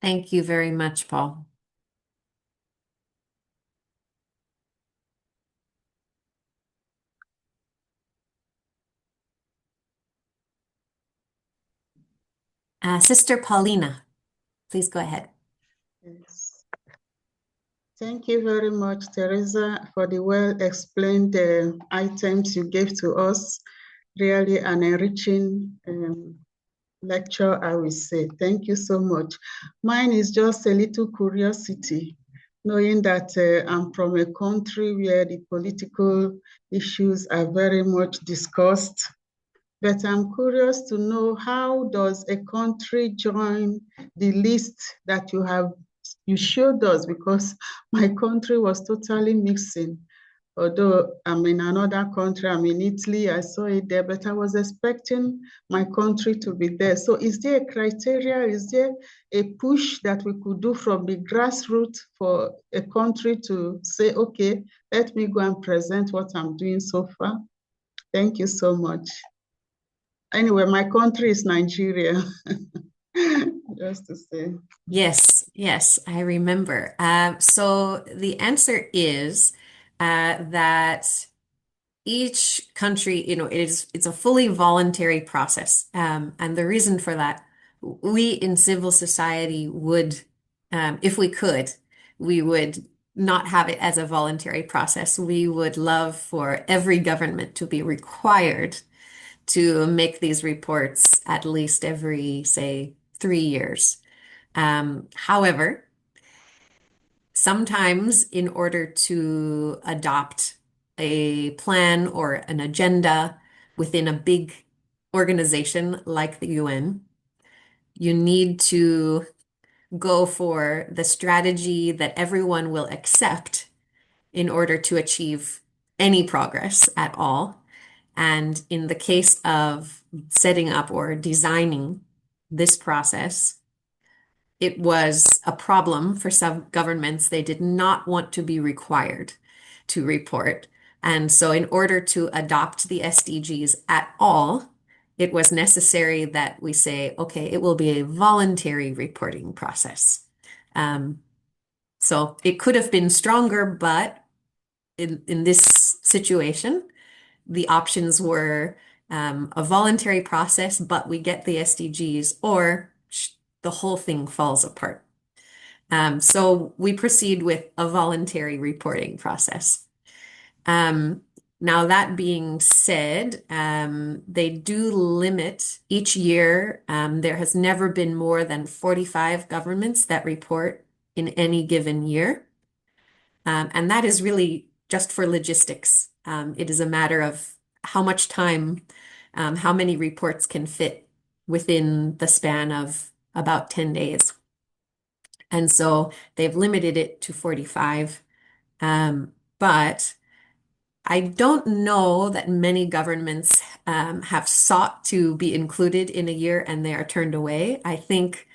Thank you very much, Paul. Sister Paulina, please go ahead. Yes. Thank you very much, Teresa, for the well-explained items you gave to us. Really an enriching lecture, I will say. Thank you so much. Mine is just a little curiosity, knowing that I'm from a country where the political issues are very much discussed. But I'm curious to know, how does a country join the list that you showed us? Because my country was totally missing. Although I'm in another country, I'm in Italy, I saw it there, but I was expecting my country to be there. So is there a criteria? Is there a push that we could do from the grassroots for a country to say, okay, let me go and present what I'm doing so far? Thank you so much. Anyway, my country is Nigeria, just to say. Yes, yes, I remember. So the answer is that each country, it's a fully voluntary process. And the reason for that, we in civil society would, if we could, we would not have it as a voluntary process. We would love for every government to be required to make these reports at least every, say, 3 years. However, sometimes in order to adopt a plan or an agenda within a big organization like the UN, you need to go for the strategy that everyone will accept in order to achieve any progress at all. And in the case of setting up or designing this process, it was a problem for some governments. They did not want to be required to report. And so, in order to adopt the SDGs at all, it was necessary that we say, okay, it will be a voluntary reporting process. Um, so, it could have been stronger, but in this situation, the options were a voluntary process, but we get the SDGs, or the whole thing falls apart. So we proceed with a voluntary reporting process. Um, Now, that being said, they do limit each year. There has never been more than 45 governments that report in any given year. And that is really just for logistics. It is a matter of how much time, how many reports can fit within the span of about 10 days. And so they've limited it to 45. But I don't know that many governments have sought to be included in a year and they are turned away. I think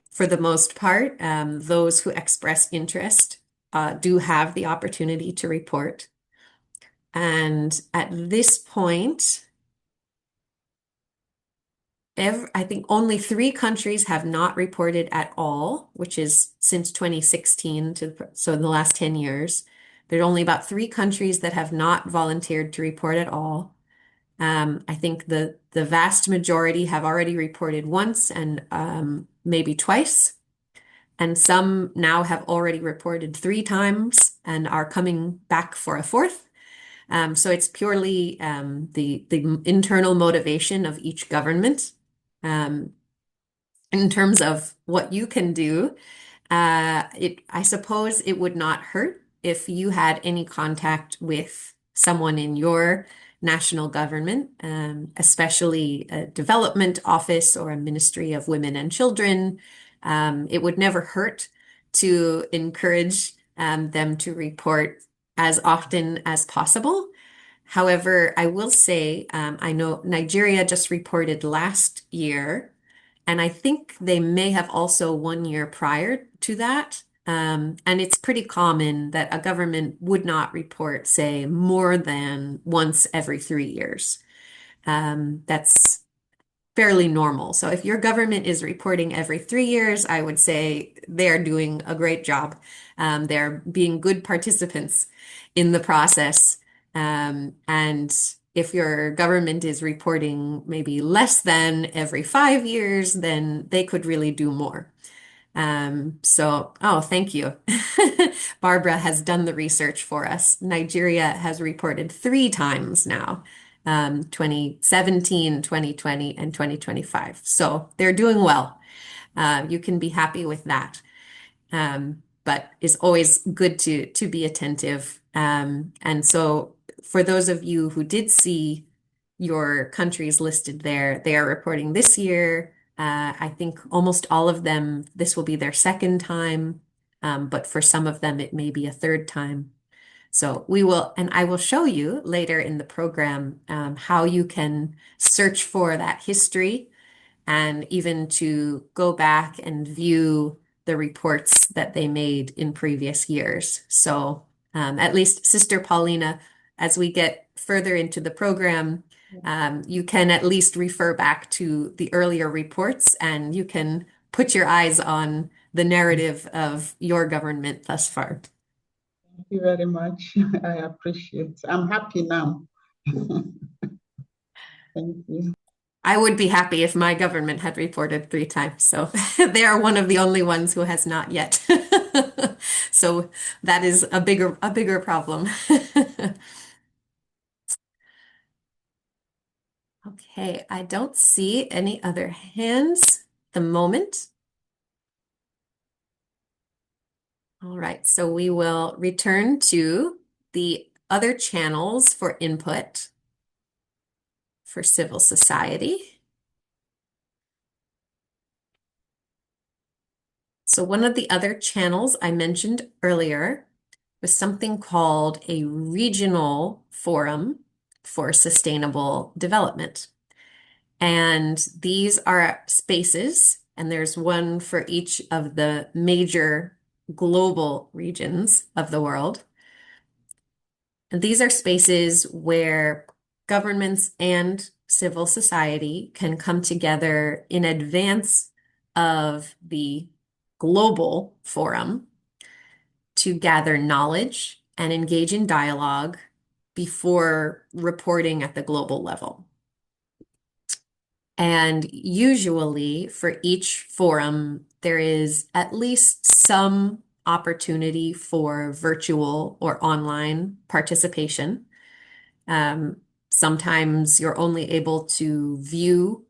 for the most part, those who express interest do have the opportunity to report. And at this point, I think only 3 countries have not reported at all, which is since 2016 so in the last 10 years. There's only about 3 countries that have not volunteered to report at all. I think the vast majority have already reported once and maybe twice. And some now have already reported 3 times and are coming back for a fourth. So it's purely the internal motivation of each government. Um, in terms of what you can do, I suppose it would not hurt if you had any contact with someone in your national government, especially a development office or a Ministry of Women and Children. It would never hurt to encourage them to report as often as possible. However, I will say, I know Nigeria just reported last year, and I think they may have also 1 year prior to that. And it's pretty common that a government would not report, say, more than once every 3 years. That's fairly normal. So if your government is reporting every 3 years, I would say they're doing a great job. They're being good participants in the process. And if your government is reporting maybe less than every 5 years, then they could really do more. Oh, thank you. Barbara has done the research for us. Nigeria has reported 3 times now, 2017, 2020, and 2025. So they're doing well. You can be happy with that. But it's always good to be attentive. And so for those of you who did see your countries listed there, they are reporting this year. I think almost all of them, this will be their second time, but for some of them, it may be a third time. So and I will show you later in the program how you can search for that history and even to go back and view the reports that they made in previous years. So at least Sister Paulina, as we get further into the program, you can at least refer back to the earlier reports and you can put your eyes on the narrative of your government thus far. Thank you very much. I appreciate. I'm happy now. Thank you. I would be happy if my government had reported 3 times. So they are one of the only ones who has not yet. So that is a bigger problem. Okay, I don't see any other hands at the moment. All right, so we will return to the other channels for input for civil society. So one of the other channels I mentioned earlier was something called a regional forum for sustainable development. And these are spaces, and there's one for each of the major global regions of the world. And these are spaces where governments and civil society can come together in advance of the global forum to gather knowledge and engage in dialogue before reporting at the global level. And usually for each forum, there is at least some opportunity for virtual or online participation. Um, Sometimes you're only able to view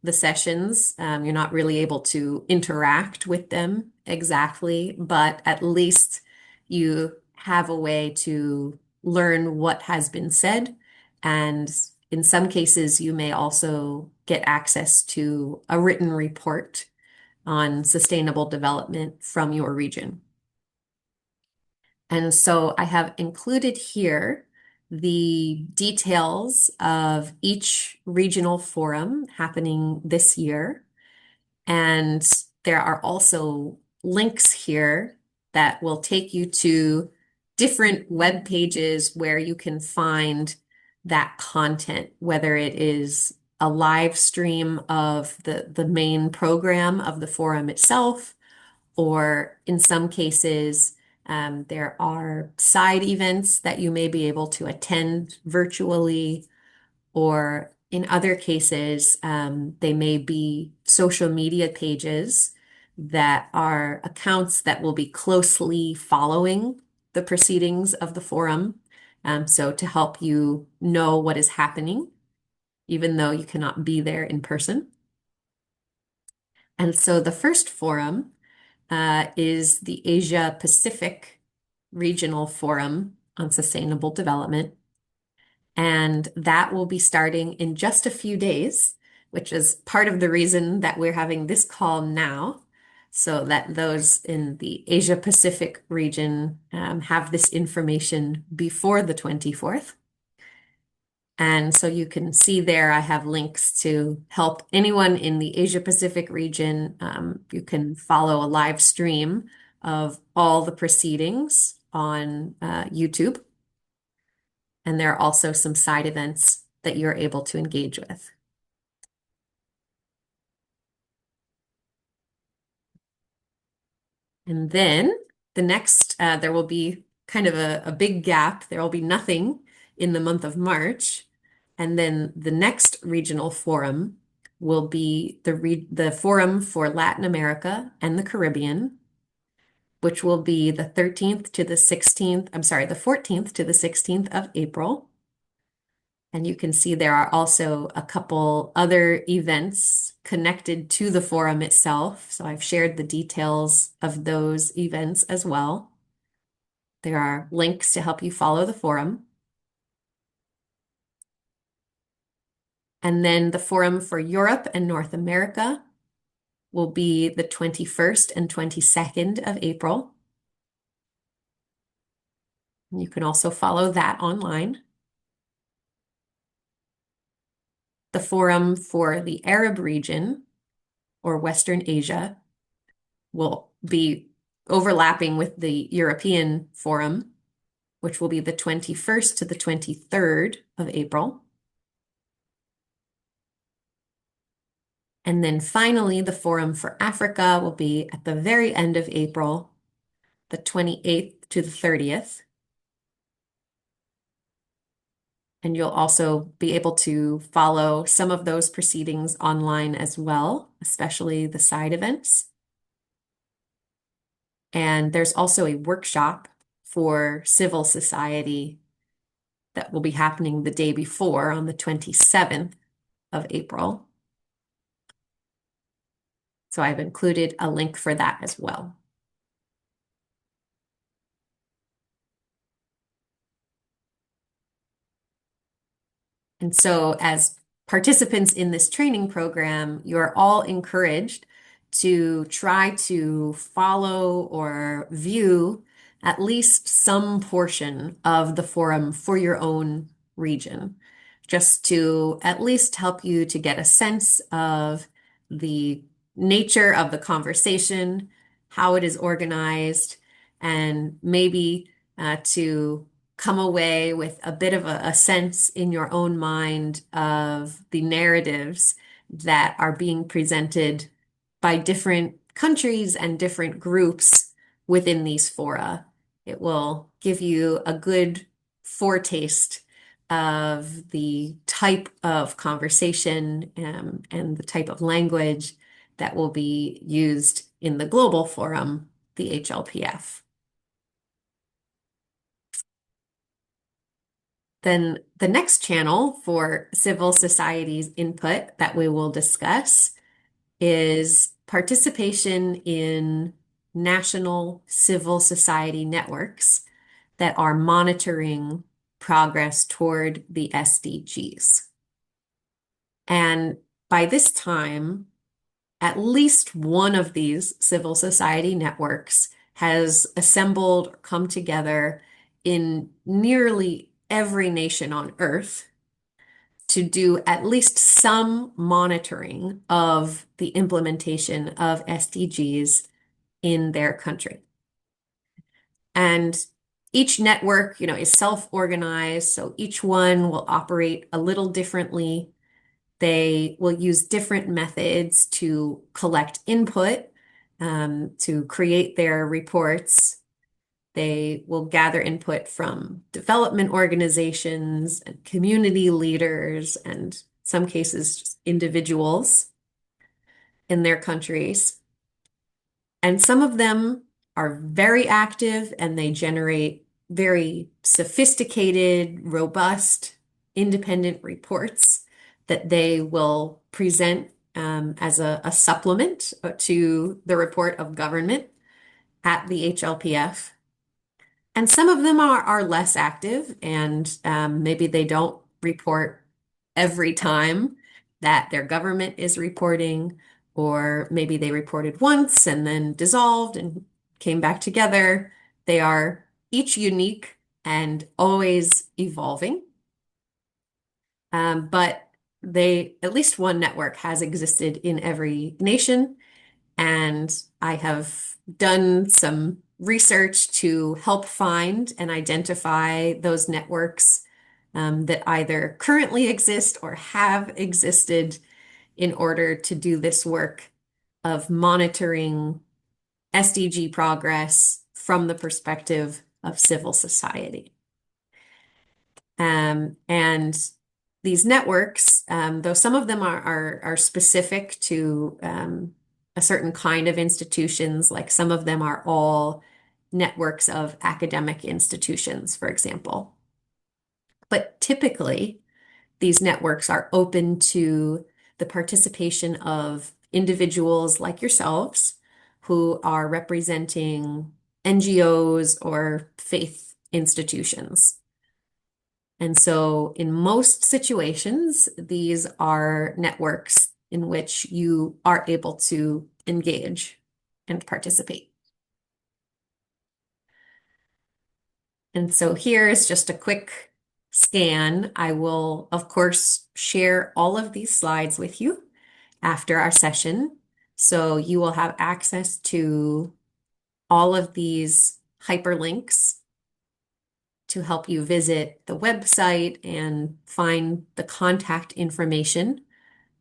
the sessions. You're not really able to interact with them exactly, but at least you have a way to learn what has been said. And in some cases, you may also get access to a written report on sustainable development from your region. And so I have included here the details of each regional forum happening this year. And there are also links here that will take you to different web pages where you can find that content, whether it is a live stream of the main program of the forum itself, or in some cases, there are side events that you may be able to attend virtually, or in other cases, they may be social media pages that are accounts that will be closely following the proceedings of the forum. So to help you know what is happening, even though you cannot be there in person. And so the first forum is the Asia Pacific Regional Forum on Sustainable Development. And that will be starting in just a few days, which is part of the reason that we're having this call now, so that those in the Asia Pacific region have this information before the 24th. And so you can see there, I have links to help anyone in the Asia Pacific region. You can follow a live stream of all the proceedings on YouTube. And there are also some side events that you're able to engage with. And then the next, there will be kind of a big gap. There will be nothing in the month of March. And then the next regional forum will be the Forum for Latin America and the Caribbean, which will be the 13th to the 16th, I'm sorry, the 14th to the 16th of April. And you can see there are also a couple other events connected to the forum itself. So I've shared the details of those events as well. There are links to help you follow the forum. And then the Forum for Europe and North America will be the 21st and 22nd of April. You can also follow that online. The Forum for the Arab region or Western Asia will be overlapping with the European Forum, which will be the 21st to the 23rd of April. And then finally, the Forum for Africa will be at the very end of April, the 28th to the 30th. And you'll also be able to follow some of those proceedings online as well, especially the side events. And there's also a workshop for civil society that will be happening the day before on the 27th of April. So I've included a link for that as well. And so as participants in this training program, you're all encouraged to try to follow or view at least some portion of the forum for your own region, just to at least help you to get a sense of the nature of the conversation, how it is organized, and maybe to come away with a bit of a sense in your own mind of the narratives that are being presented by different countries and different groups within these fora. It will give you a good foretaste of the type of conversation and the type of language that will be used in the global forum, the HLPF. Then the next channel for civil society's input that we will discuss is participation in national civil society networks that are monitoring progress toward the SDGs. And by this time, at least one of these civil society networks has assembled or come together in nearly every nation on Earth to do at least some monitoring of the implementation of SDGs in their country. And each network, is self-organized, so each one will operate a little differently. They will use different methods to collect input, to create their reports. They will gather input from development organizations and community leaders, and some cases, just individuals in their countries. And some of them are very active and they generate very sophisticated, robust, independent reports that they will present as a supplement to the report of government at the HLPF. And some of them are less active, and maybe they don't report every time that their government is reporting, or maybe they reported once and then dissolved and came back together. They are each unique and always evolving. But at least one network has existed in every nation. And I have done some research to help find and identify those networks that either currently exist or have existed in order to do this work of monitoring SDG progress from the perspective of civil society. And these networks, though some of them are specific to a certain kind of institutions, like some of them are all networks of academic institutions, for example. But typically, these networks are open to the participation of individuals like yourselves who are representing NGOs or faith institutions. And so in most situations, these are networks in which you are able to engage and participate. And so here is just a quick scan. I will, of course, share all of these slides with you after our session. So you will have access to all of these hyperlinks to help you visit the website and find the contact information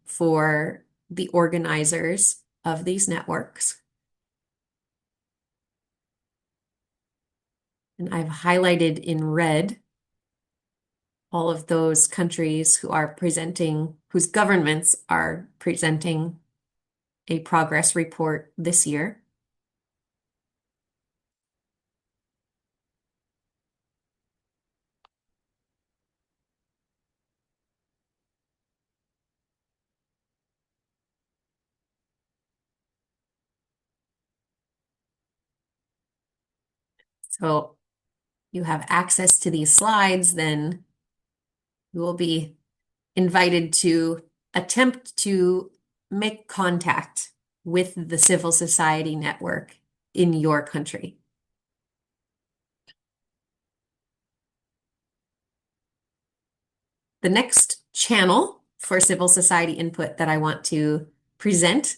for the organizers of these networks. And I've highlighted in red all of those countries who are presenting, whose governments are presenting a progress report this year. So you have access to these slides, then you will be invited to attempt to make contact with the civil society network in your country. The next channel for civil society input that I want to present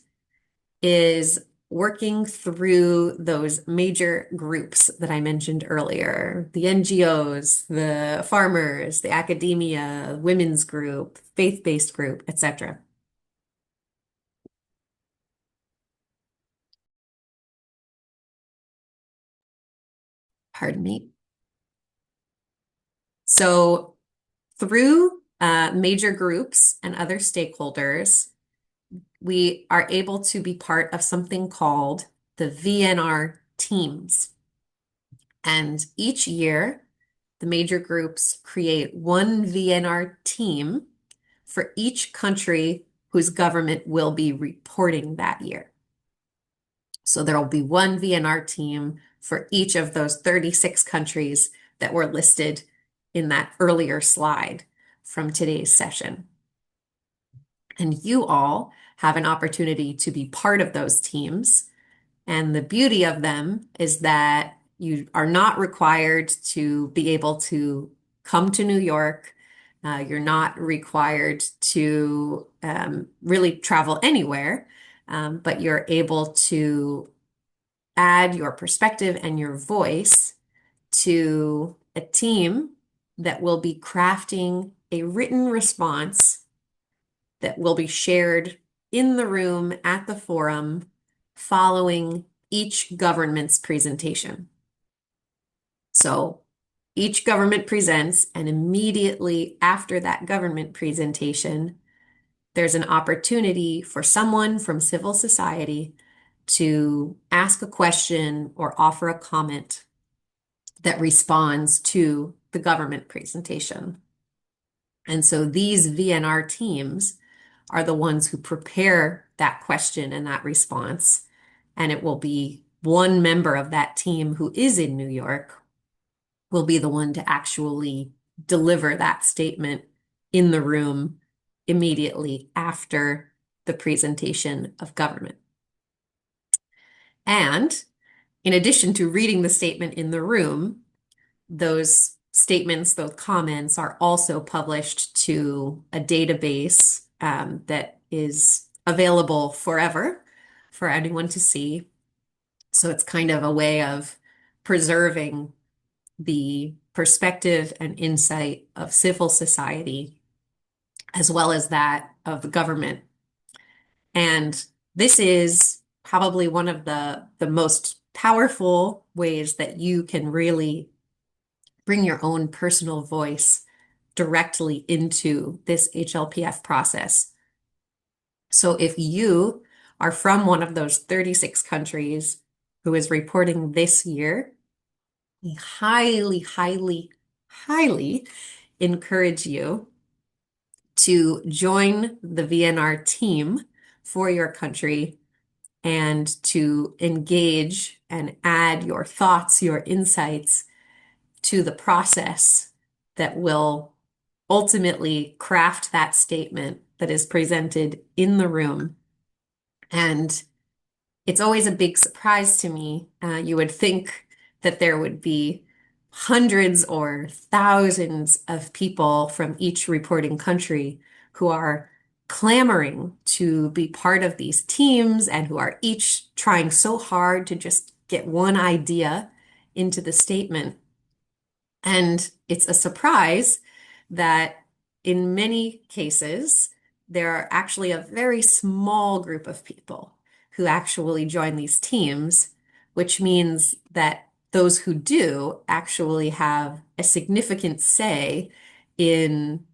is working through those major groups that I mentioned earlier, the NGOs, the farmers, the academia, women's group, faith-based group, etc. Pardon me. So through major groups and other stakeholders, we are able to be part of something called the VNR teams. And each year, the major groups create one VNR team for each country whose government will be reporting that year. So there will be one VNR team for each of those 36 countries that were listed in that earlier slide from today's session. And you all have an opportunity to be part of those teams. And the beauty of them is that you are not required to be able to come to New York. You're not required to really travel anywhere, but you're able to add your perspective and your voice to a team that will be crafting a written response that will be shared in the room at the forum following each government's presentation. So each government presents, and immediately after that government presentation, there's an opportunity for someone from civil society to ask a question or offer a comment that responds to the government presentation. And so these VNR teams are the ones who prepare that question and that response. And it will be one member of that team who is in New York will be the one to actually deliver that statement in the room immediately after the presentation of government. And in addition to reading the statement in the room, those statements, those comments are also published to a database that is available forever for anyone to see. So it's kind of a way of preserving the perspective and insight of civil society as well as that of the government. And this is probably one of the most powerful ways that you can really bring your own personal voice directly into this HLPF process. So if you are from one of those 36 countries who is reporting this year, we highly, highly, highly encourage you to join the VNR team for your country and to engage and add your thoughts, your insights to the process that will ultimately craft that statement that is presented in the room. And it's always a big surprise to me. You would think that there would be hundreds or thousands of people from each reporting country who are clamoring to be part of these teams and who are each trying so hard to just get one idea into the statement. And it's a surprise that in many cases, there are actually a very small group of people who actually join these teams, which means that those who do actually have a significant say in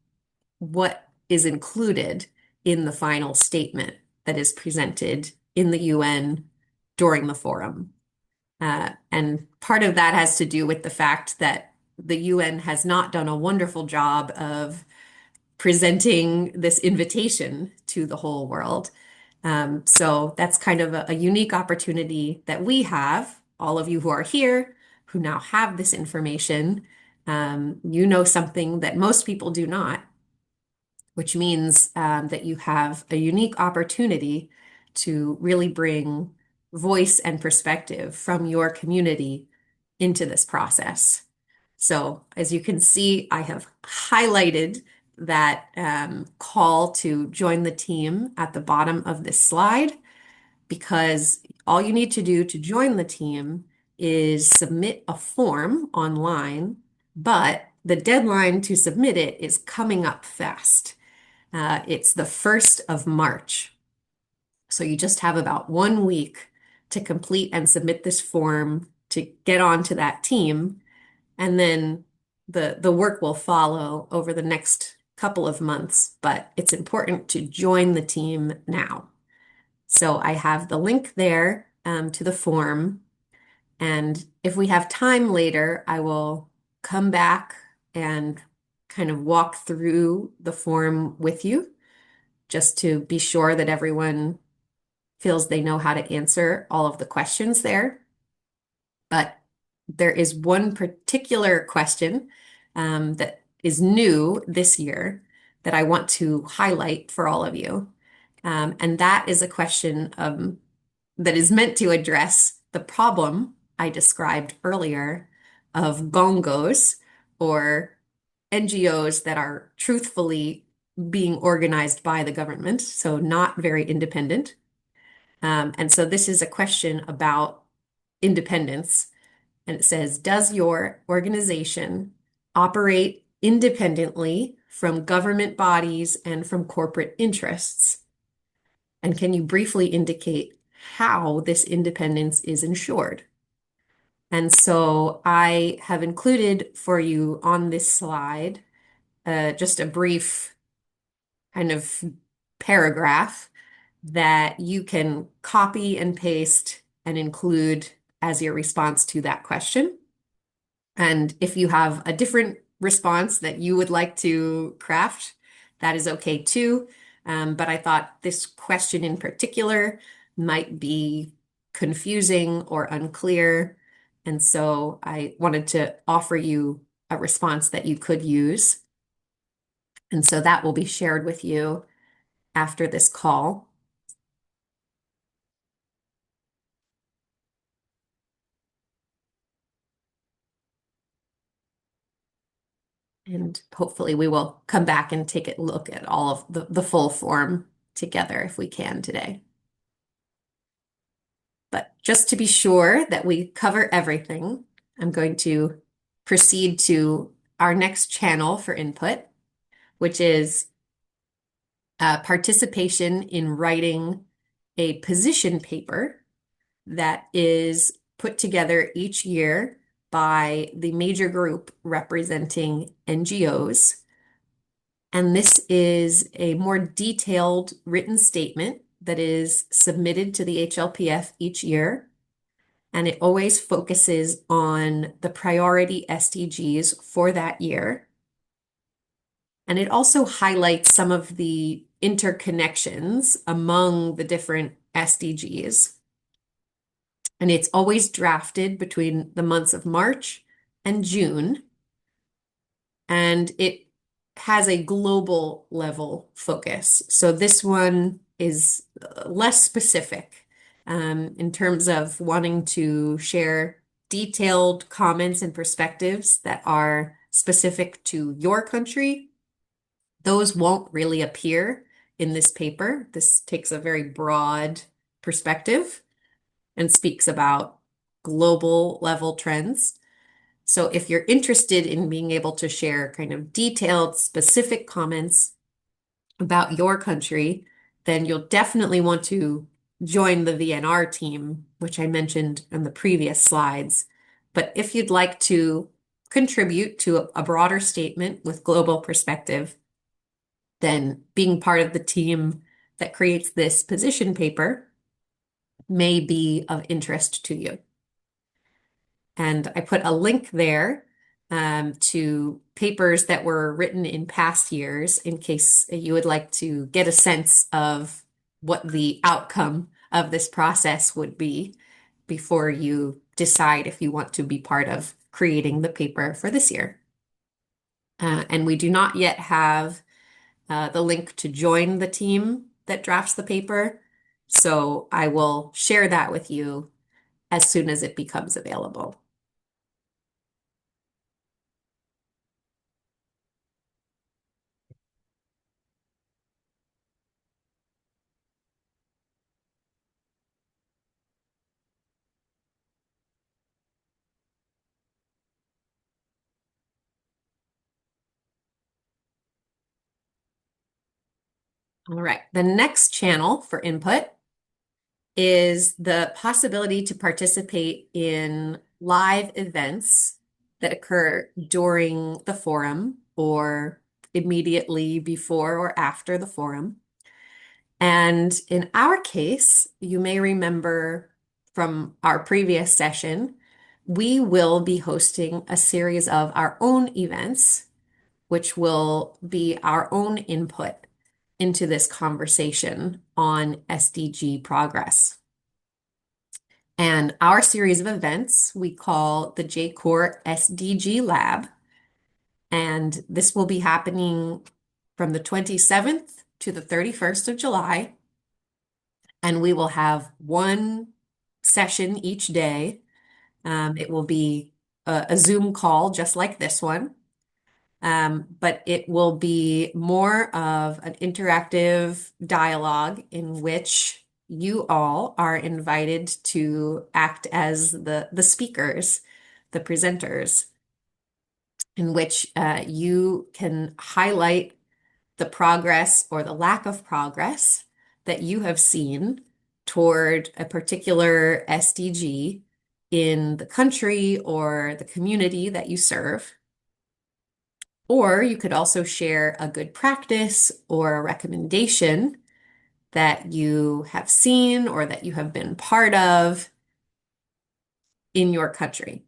what is included in the final statement that is presented in the UN during the forum. And part of that has to do with the fact that the UN has not done a wonderful job of presenting this invitation to the whole world. So that's kind of a unique opportunity that we have, all of you who are here, who now have this information. You know something that most people do not. which means that you have a unique opportunity to really bring voice and perspective from your community into this process. So as you can see, I have highlighted that call to join the team at the bottom of this slide, because all you need to do to join the team is submit a form online, but the deadline to submit it is coming up fast. It's the 1st of March. So you just have about 1 week to complete and submit this form to get onto that team. And then the work will follow over the next couple of months, but it's important to join the team now. So I have the link there to the form. And if we have time later, I will come back and kind of walk through the form with you, just to be sure that everyone feels they know how to answer all of the questions there. But there is one particular question that is new this year that I want to highlight for all of you. And that is a question that is meant to address the problem I described earlier of gongos, or NGOs that are truthfully being organized by the government, so not very independent. And so this is a question about independence. And it says, does your organization operate independently from government bodies and from corporate interests? And can you briefly indicate how this independence is ensured? And so I have included for you on this slide just a brief kind of paragraph that you can copy and paste and include as your response to that question. And if you have a different response that you would like to craft, that is okay too. But I thought this question in particular might be confusing or unclear. And so I wanted to offer you a response that you could use. And so that will be shared with you after this call. And hopefully we will come back and take a look at all of the full form together if we can today. But just to be sure that we cover everything, I'm going to proceed to our next channel for input, which is participation in writing a position paper that is put together each year by the major group representing NGOs. And this is a more detailed written statement that is submitted to the HLPF each year. And it always focuses on the priority SDGs for that year. And it also highlights some of the interconnections among the different SDGs. And it's always drafted between the months of March and June. And it has a global level focus. So this one is less specific in terms of wanting to share detailed comments and perspectives that are specific to your country. Those won't really appear in this paper. This takes a very broad perspective and speaks about global level trends. So if you're interested in being able to share kind of detailed, specific comments about your country, then you'll definitely want to join the VNR team, which I mentioned in the previous slides. But if you'd like to contribute to a broader statement with global perspective, then being part of the team that creates this position paper may be of interest to you. And I put a link there to papers that were written in past years in case you would like to get a sense of what the outcome of this process would be before you decide if you want to be part of creating the paper for this year. And we do not yet have the link to join the team that drafts the paper. So I will share that with you as soon as it becomes available. All right, the next channel for input is the possibility to participate in live events that occur during the forum or immediately before or after the forum. And in our case, you may remember from our previous session, we will be hosting a series of our own events, which will be our own input into this conversation on SDG progress. And our series of events we call the JCoR SDG Lab. And this will be happening from the 27th to the 31st of July. And we will have one session each day. It will be a Zoom call just like this one. But it will be more of an interactive dialogue in which you all are invited to act as the speakers, the presenters, in which you can highlight the progress or the lack of progress that you have seen toward a particular SDG in the country or the community that you serve. Or you could also share a good practice or a recommendation that you have seen or that you have been part of in your country.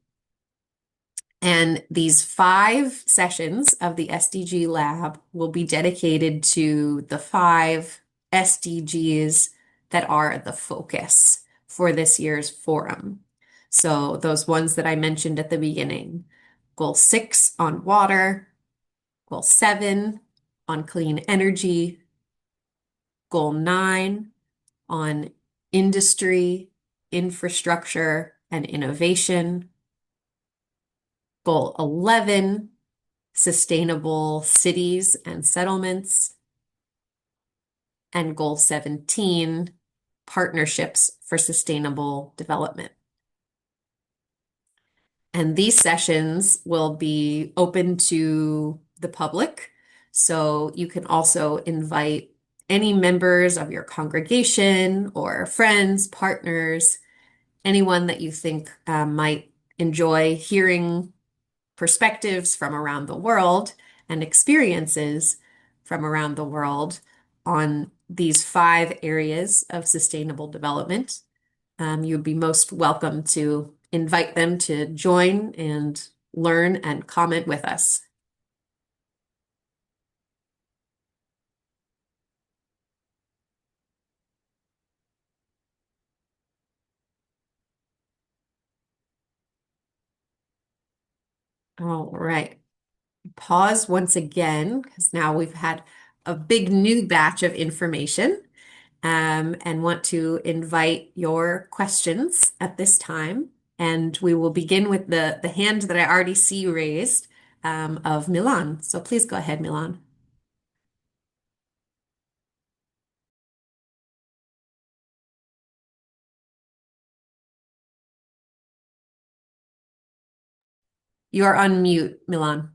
And these 5 sessions of the SDG Lab will be dedicated to the 5 SDGs that are the focus for this year's forum. So those ones that I mentioned at the beginning, Goal 6 on water, Goal 7 on clean energy, Goal 9 on industry, infrastructure, and innovation, Goal 11, sustainable cities and settlements, and Goal 17, partnerships for sustainable development. And these sessions will be open to the public, so you can also invite any members of your congregation or friends, partners, anyone that you think might enjoy hearing perspectives from around the world and experiences from around the world on these 5 areas of sustainable development. You'd be most welcome to invite them to join and learn and comment with us. All right. Pause once again, because now we've had a big new batch of information, and want to invite your questions at this time. And we will begin with the hand that I already see raised of Milan. So please go ahead, Milan. You are on mute, Milan.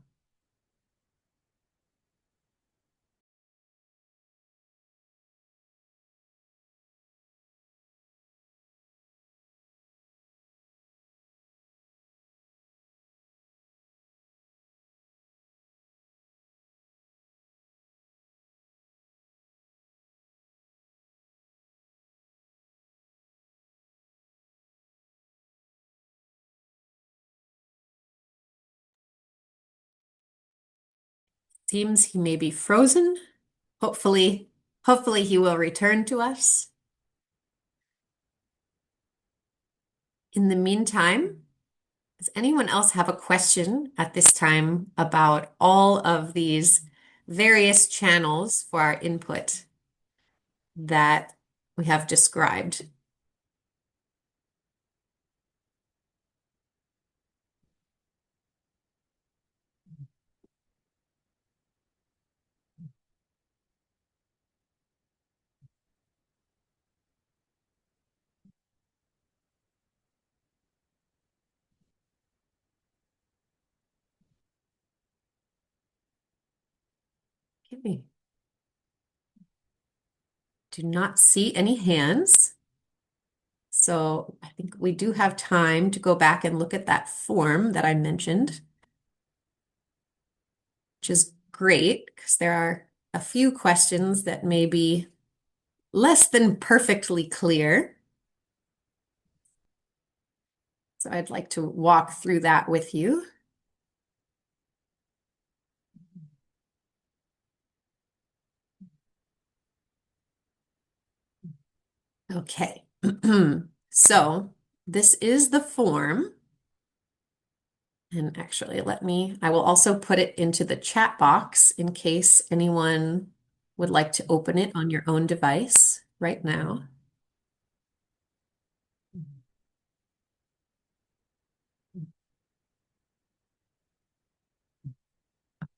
Seems he may be frozen. Hopefully he will return to us. In the meantime, does anyone else have a question at this time about all of these various channels for our input that we have described. Okay. Do not see any hands. So I think we do have time to go back and look at that form that I mentioned, which is great because there are a few questions that may be less than perfectly clear. So I'd like to walk through that with you. Okay. So this is the form. And actually, I will also put it into the chat box in case anyone would like to open it on your own device right now.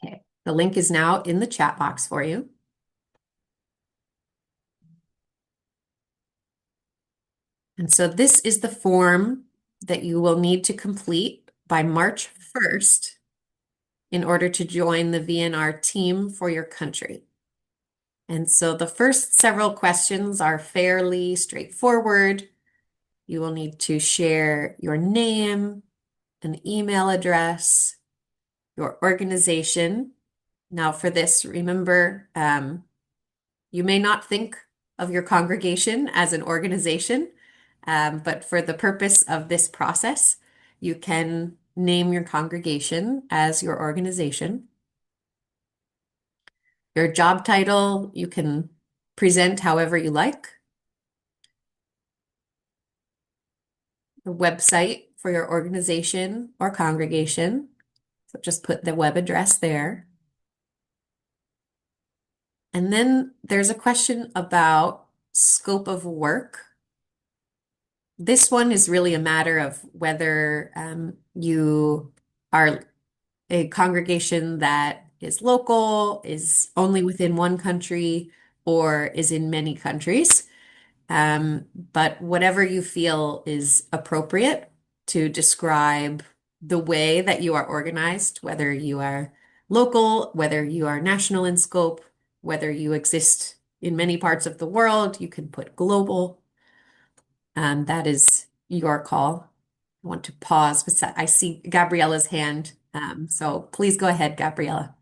Okay. The link is now in the chat box for you. And so this is the form that you will need to complete by March 1st in order to join the VNR team for your country. And so the first several questions are fairly straightforward. You will need to share your name, an email address, your organization. Now for this, remember, you may not think of your congregation as an organization, but for the purpose of this process, you can name your congregation as your organization. Your job title, you can present however you like. The website for your organization or congregation. So just put the web address there. And then there's a question about scope of work. This one is really a matter of whether you are a congregation that is local, is only within one country, or is in many countries. But whatever you feel is appropriate to describe the way that you are organized, whether you are local, whether you are national in scope, whether you exist in many parts of the world, you can put global. That is your call. I want to pause, but I see Gabriella's hand. So please go ahead, Gabriella.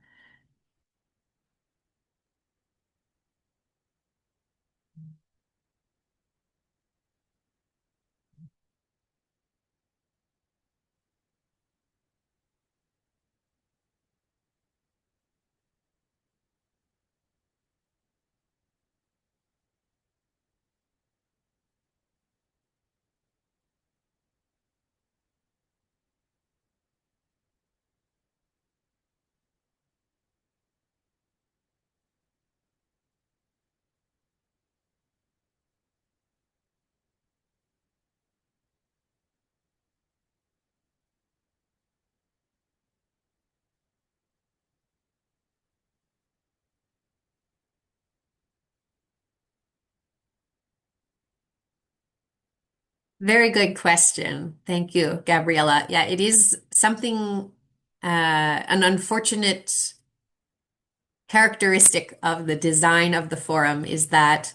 Very good question. Thank you, Gabriella. Yeah, it is something, an unfortunate characteristic of the design of the forum is that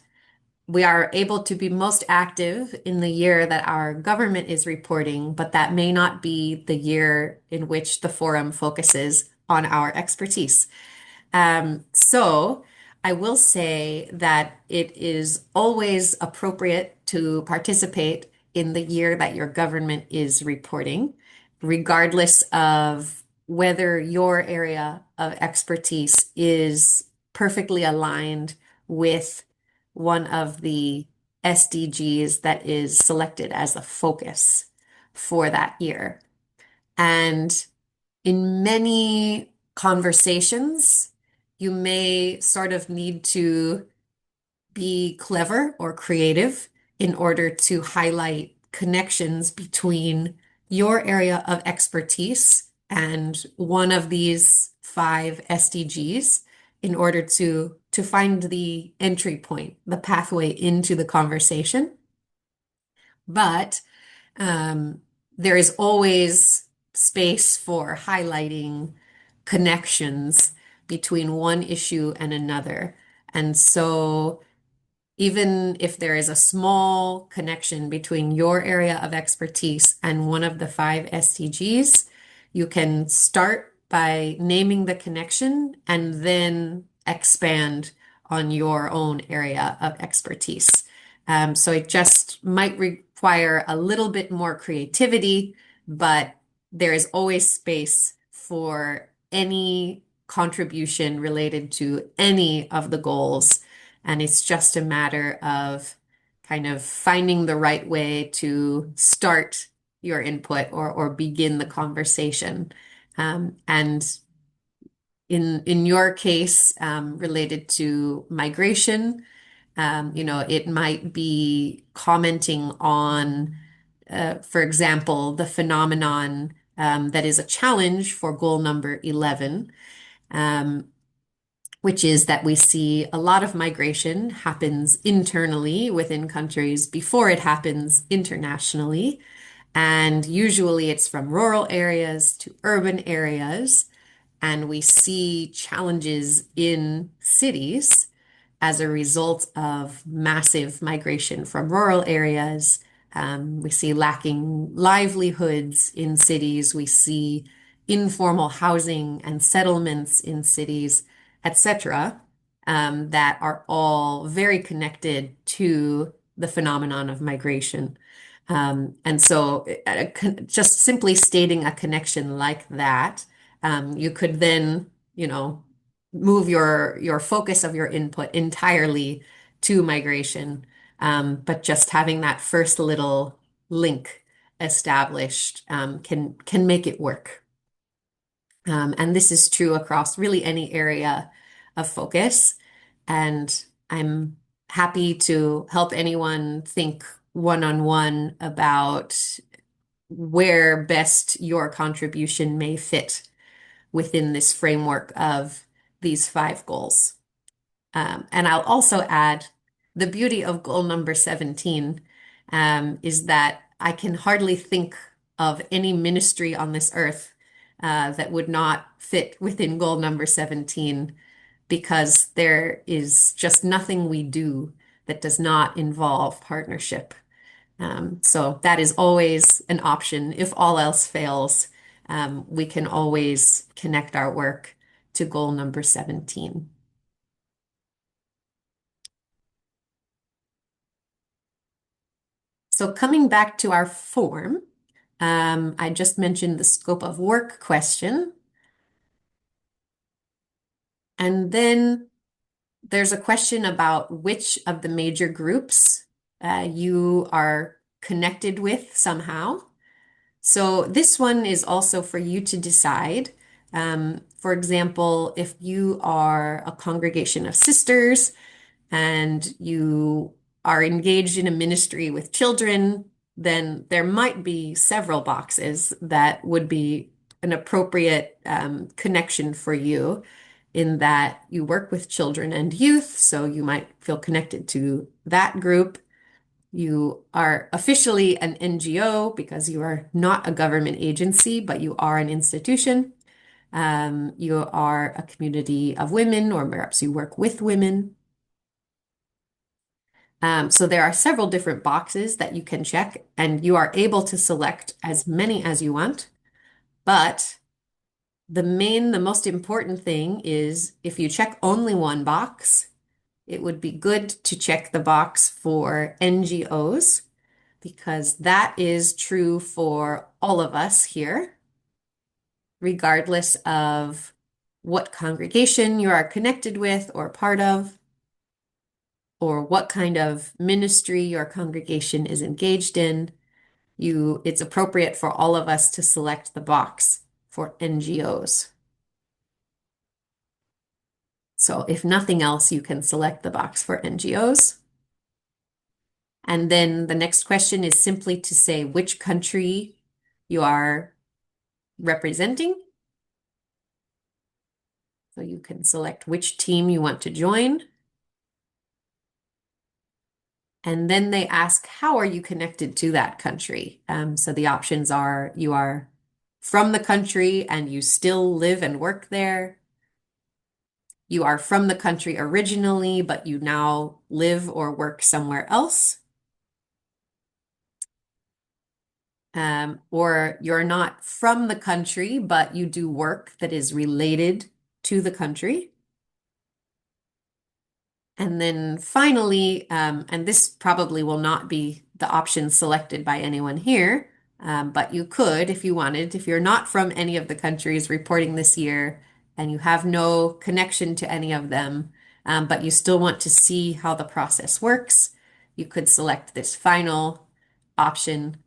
we are able to be most active in the year that our government is reporting, but that may not be the year in which the forum focuses on our expertise. So I will say that it is always appropriate to participate in the year that your government is reporting, regardless of whether your area of expertise is perfectly aligned with one of the SDGs that is selected as a focus for that year. And in many conversations, you may sort of need to be clever or creative in order to highlight connections between your area of expertise and one of these five SDGs in order to find the entry point, the pathway into the conversation. But um, there is always space for highlighting connections between one issue and another. And so even if there is a small connection between your area of expertise and one of the five SDGs, you can start by naming the connection and then expand on your own area of expertise. So it just might require a little bit more creativity, but there is always space for any contribution related to any of the goals, and it's just a matter of kind of finding the right way to start your input or begin the conversation. And in your case, related to migration, it might be commenting on, for example, the phenomenon that is a challenge for goal number 11. Um, which is that we see a lot of migration happens internally within countries before it happens internationally. And usually it's from rural areas to urban areas. And we see challenges in cities as a result of massive migration from rural areas. We see lacking livelihoods in cities. We see informal housing and settlements in cities, etc., that are all very connected to the phenomenon of migration. And so, just simply stating a connection like that, you could then, move your focus of your input entirely to migration. But just having that first little link established can make it work. And this is true across really any area of focus. And I'm happy to help anyone think one-on-one about where best your contribution may fit within this framework of these five goals. And I'll also add the beauty of goal number 17 is that I can hardly think of any ministry on this earth that would not fit within goal number 17, because there is just nothing we do that does not involve partnership. So that is always an option. If all else fails, we can always connect our work to goal number 17. So coming back to our form, I just mentioned the scope of work question. And then there's a question about which of the major groups you are connected with somehow. So this one is also for you to decide. For example, if you are a congregation of sisters and you are engaged in a ministry with children, then there might be several boxes that would be an appropriate connection for you, in that you work with children and youth, so you might feel connected to that group. You are officially an NGO because you are not a government agency, but you are an institution. You are a community of women, or perhaps you work with women. So there are several different boxes that you can check, and you are able to select as many as you want. But the most important thing is, if you check only one box, it would be good to check the box for NGOs, because that is true for all of us here, regardless of what congregation you are connected with or part of, or what kind of ministry your congregation is engaged in. It's appropriate for all of us to select the box for NGOs. So if nothing else, you can select the box for NGOs. And then the next question is simply to say which country you are representing. So you can select which team you want to join. And then they ask, how are you connected to that country? So the options are you are from the country and you still live and work there. You are from the country originally, but you now live or work somewhere else. Or you're not from the country, but you do work that is related to the country. And then finally, and this probably will not be the option selected by anyone here, but you could if you wanted, if you're not from any of the countries reporting this year and you have no connection to any of them, but you still want to see how the process works, you could select this final option,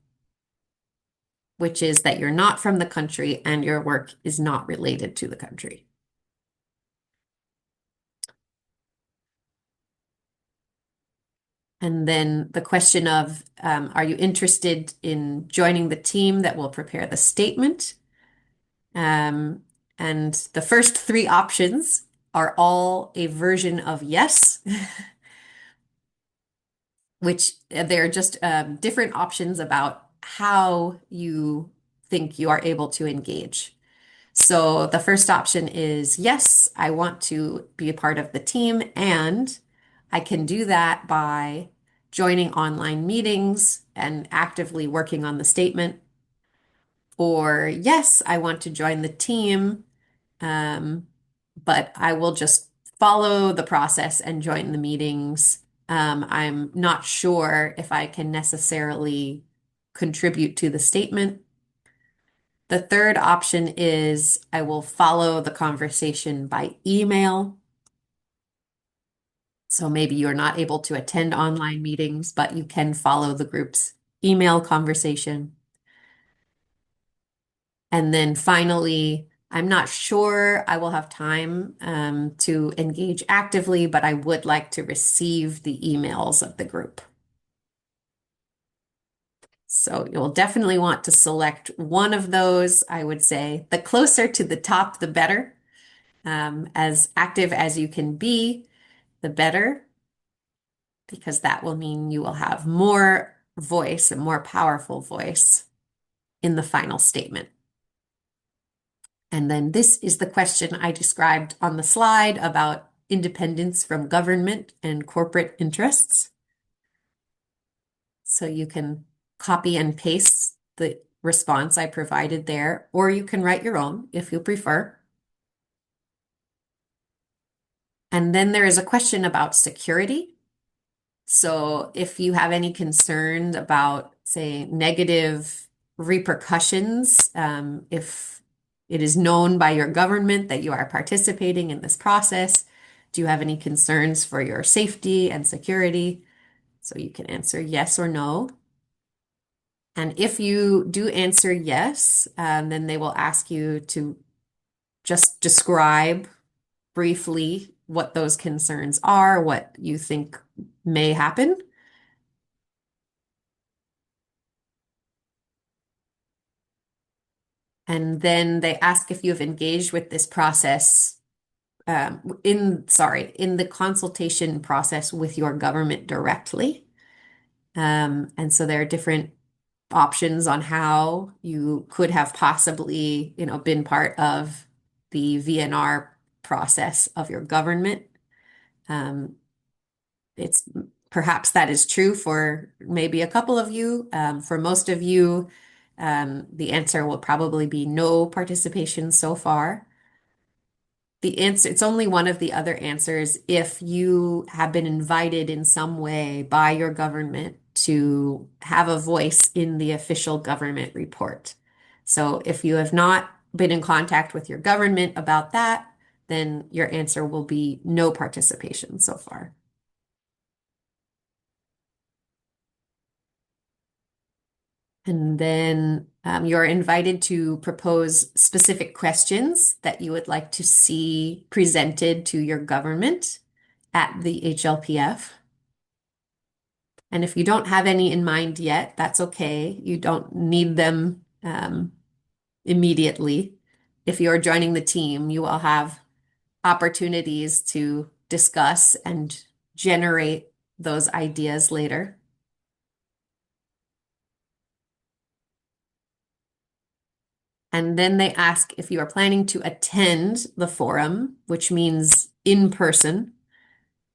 which is that you're not from the country and your work is not related to the country. And then the question of, are you interested in joining the team that will prepare the statement? And the first three options are all a version of yes, which they're just different options about how you think you are able to engage. So the first option is, yes, I want to be a part of the team, and I can do that by joining online meetings and actively working on the statement. Or, yes, I want to join the team, but I will just follow the process and join the meetings. I'm not sure if I can necessarily contribute to the statement. The third option is I will follow the conversation by email. So maybe you're not able to attend online meetings, but you can follow the group's email conversation. And then finally, I'm not sure I will have time to engage actively, but I would like to receive the emails of the group. So you'll definitely want to select one of those, I would say. The closer to the top, the better. As active as you can be, the better, because that will mean you will have more voice, a more powerful voice in the final statement. And then this is the question I described on the slide about independence from government and corporate interests. So you can copy and paste the response I provided there, or you can write your own if you prefer. And then there is a question about security. So if you have any concerns about, say, negative repercussions, if it is known by your government that you are participating in this process, do you have any concerns for your safety and security? So you can answer yes or no. And if you do answer yes, then they will ask you to just describe briefly what those concerns are, what you think may happen. And then they ask if you have engaged with this process in the consultation process with your government directly. And so there are different options on how you could have possibly, been part of the VNR process of your government. It's perhaps that is true for maybe a couple of you. For most of you, the answer will probably be no participation so far. The answer, it's only one of the other answers if you have been invited in some way by your government to have a voice in the official government report. So if you have not been in contact with your government about that, then your answer will be no participation so far. And then you're invited to propose specific questions that you would like to see presented to your government at the HLPF. And if you don't have any in mind yet, that's okay. You don't need them immediately. If you're joining the team, you will have opportunities to discuss and generate those ideas later. And then they ask if you are planning to attend the forum, which means in person.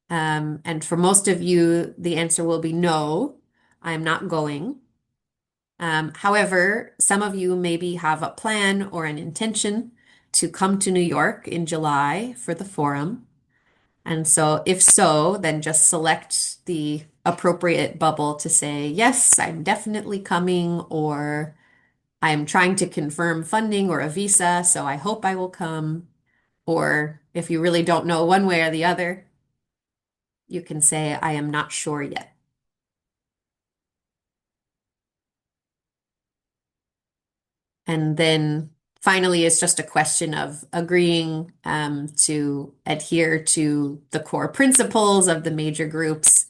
And for most of you, the answer will be no, I'm not going. However, some of you maybe have a plan or an intention to come to New York in July for the forum. And so, if so, then just select the appropriate bubble to say, yes, I'm definitely coming, or I'm trying to confirm funding or a visa, so I hope I will come. Or if you really don't know one way or the other, you can say, I am not sure yet. And then finally, it's just a question of agreeing to adhere to the core principles of the major groups,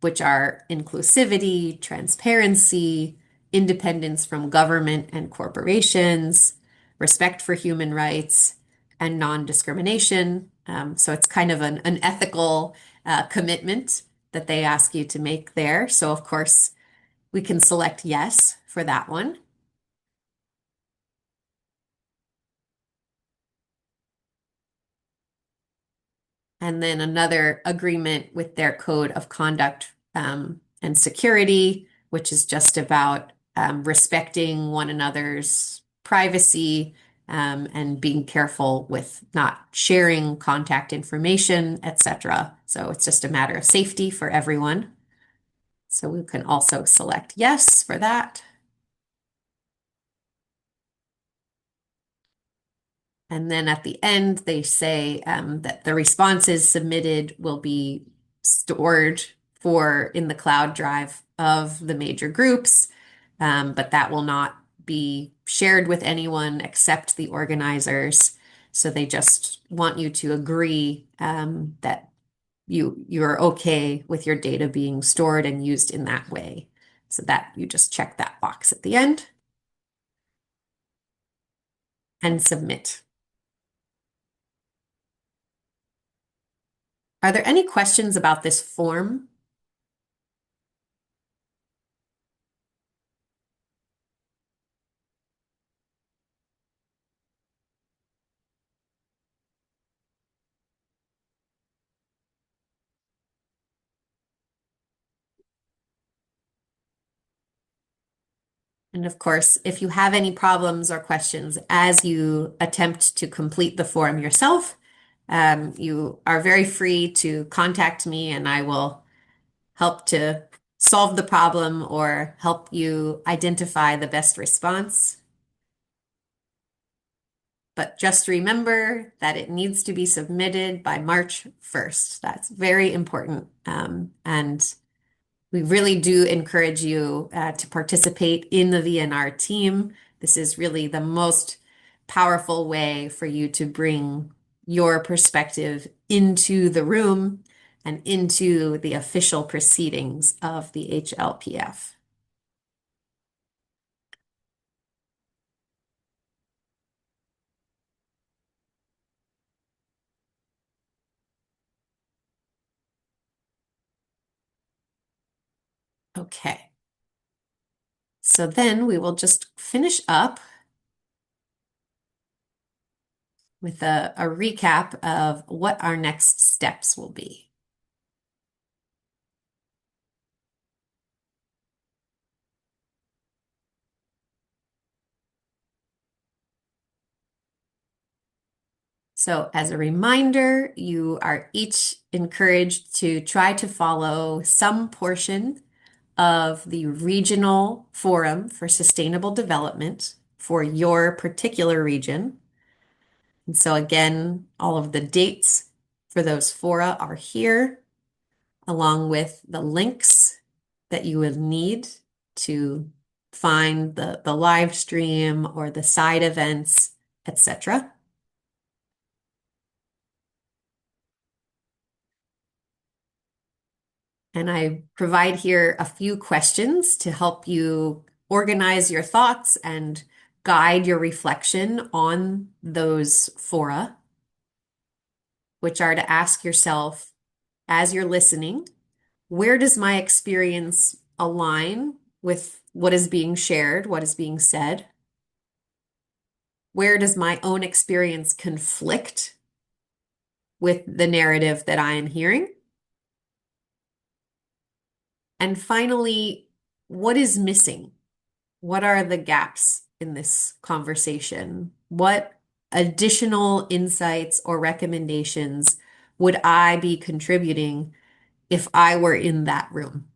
which are inclusivity, transparency, independence from government and corporations, respect for human rights, and non-discrimination. So it's kind of an ethical commitment that they ask you to make there. So of course, we can select yes for that one. And then another agreement with their code of conduct and security, which is just about respecting one another's privacy and being careful with not sharing contact information, etc. So it's just a matter of safety for everyone. So we can also select yes for that. And then at the end, they say that the responses submitted will be stored for in the cloud drive of the major groups, but that will not be shared with anyone except the organizers. So they just want you to agree that you're okay with your data being stored and used in that way. So that you just check that box at the end and submit. Are there any questions about this form? And of course, if you have any problems or questions as you attempt to complete the form yourself, you are very free to contact me and I will help to solve the problem or help you identify the best response. But just remember that it needs to be submitted by March 1st. That's very important. And we really do encourage you to participate in the VNR team. This is really the most powerful way for you to bring your perspective into the room and into the official proceedings of the HLPF. Okay. So then we will just finish up with a recap of what our next steps will be. So as a reminder, you are each encouraged to try to follow some portion of the regional forum for sustainable development for your particular region. And so again, all of the dates for those fora are here, along with the links that you will need to find the live stream or the side events, etc. And I provide here a few questions to help you organize your thoughts and guide your reflection on those fora, which are to ask yourself as you're listening, where does my experience align with what is being shared, what is being said? Where does my own experience conflict with the narrative that I am hearing? And finally, what is missing? What are the gaps in this conversation? What additional insights or recommendations would I be contributing if I were in that room?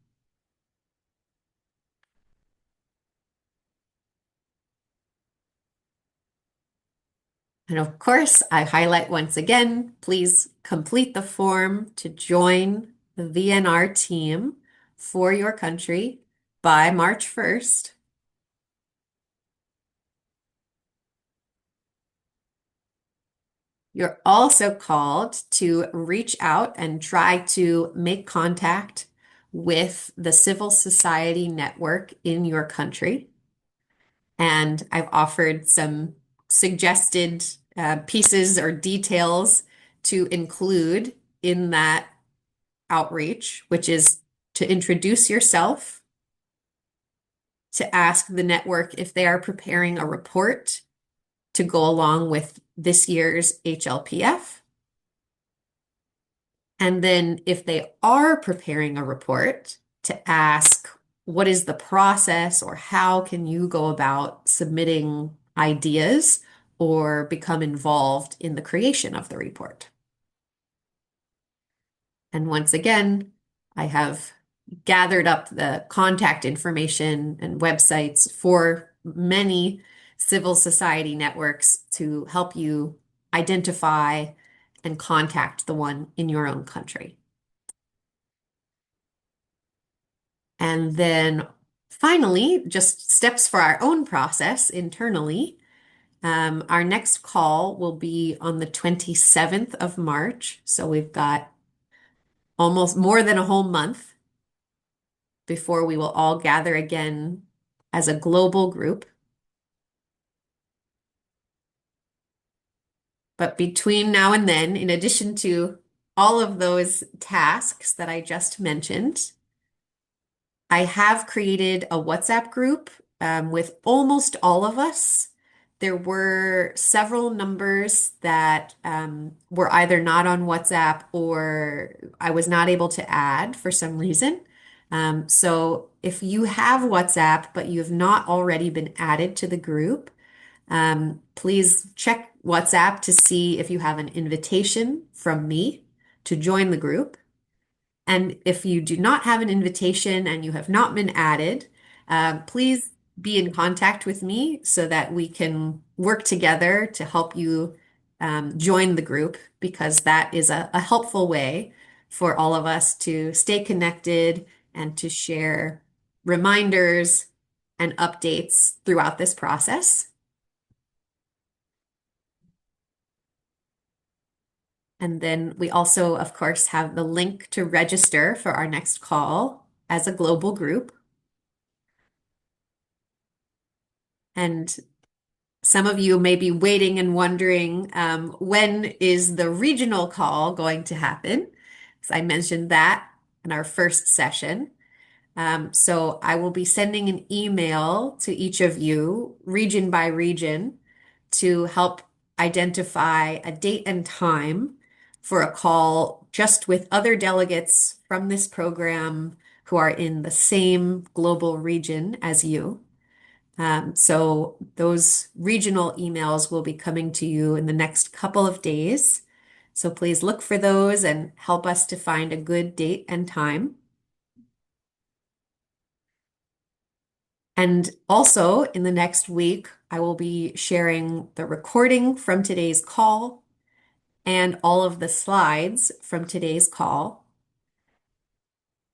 And of course, I highlight once again, please complete the form to join the VNR team for your country by March 1st. You're also called to reach out and try to make contact with the civil society network in your country. And I've offered some suggested pieces or details to include in that outreach, which is to introduce yourself, to ask the network if they are preparing a report to go along with this year's HLPF. And then if they are preparing a report, to ask what is the process or how can you go about submitting ideas or become involved in the creation of the report. And once again, I have gathered up the contact information and websites for many civil society networks to help you identify and contact the one in your own country. And then finally, just steps for our own process internally. Our next call will be on the 27th of March. So we've got almost more than a whole month before we will all gather again as a global group. But between now and then, in addition to all of those tasks that I just mentioned, I have created a WhatsApp group with almost all of us. There were several numbers that were either not on WhatsApp or I was not able to add for some reason. So if you have WhatsApp, but you have not already been added to the group, please check WhatsApp to see if you have an invitation from me to join the group. And if you do not have an invitation and you have not been added, please be in contact with me so that we can work together to help you join the group, because that is a helpful way for all of us to stay connected and to share reminders and updates throughout this process. And then we also, of course, have the link to register for our next call as a global group. And some of you may be waiting and wondering when is the regional call going to happen? So I mentioned that in our first session. So I will be sending an email to each of you, region by region, to help identify a date and time for a call just with other delegates from this program who are in the same global region as you. So those regional emails will be coming to you in the next couple of days. So please look for those and help us to find a good date and time. And also in the next week, I will be sharing the recording from today's call and all of the slides from today's call.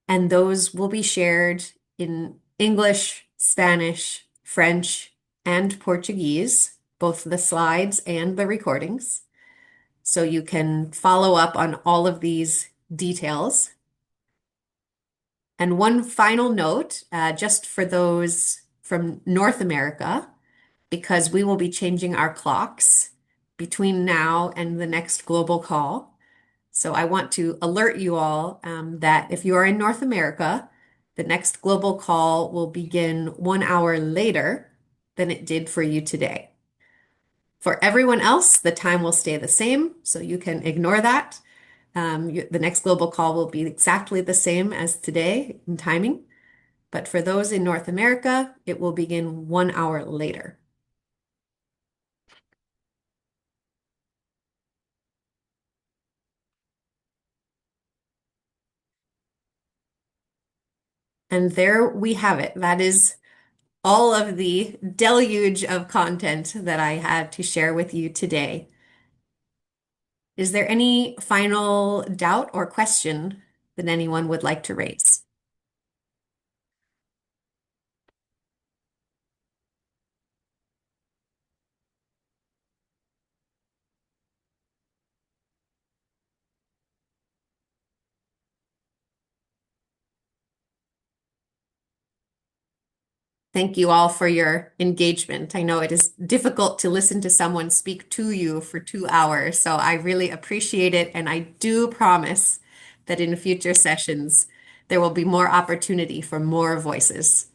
And those will be shared in English Spanish, French, and Portuguese, both the slides and the recordings. So you can follow up on all of these details. And one final note, just for those from North America, because we will be changing our clocks between now and the next global call. So I want to alert you all that if you are in North America, the next global call will begin 1 hour later than it did for you today. For everyone else, the time will stay the same, so you can ignore that. The next global call will be exactly the same as today in timing. But for those in North America, it will begin 1 hour later. And there we have it. That is all of the deluge of content that I had to share with you today. Is there any final doubt or question that anyone would like to raise? Thank you all for your engagement. I know it is difficult to listen to someone speak to you for 2 hours, so I really appreciate it. And I do promise that in future sessions, there will be more opportunity for more voices.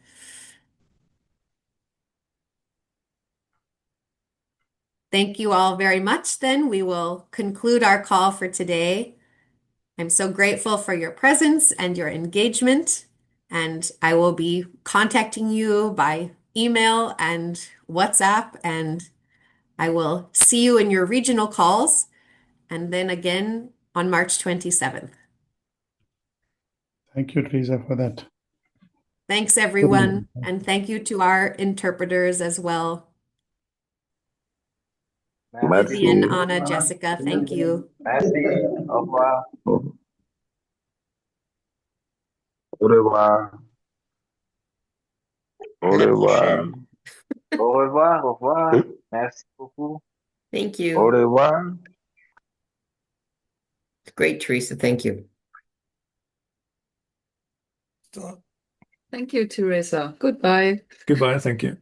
Thank you all very much. Then we will conclude our call for today. I'm so grateful for your presence and your engagement, and I will be contacting you by email and WhatsApp, and I will see you in your regional calls, and then again on March 27th. Thank you, Teresa, for that. Thanks, Good everyone, night. and thank you to our interpreters as well. Merci. Vivian, Anna, Jessica, thank you. Merci. Au revoir. Au revoir. Au revoir. Au revoir. Au revoir. Merci beaucoup. Thank Au you. revoir. Great, Teresa. Thank you. Thank you, Teresa. Goodbye. Goodbye. Thank you.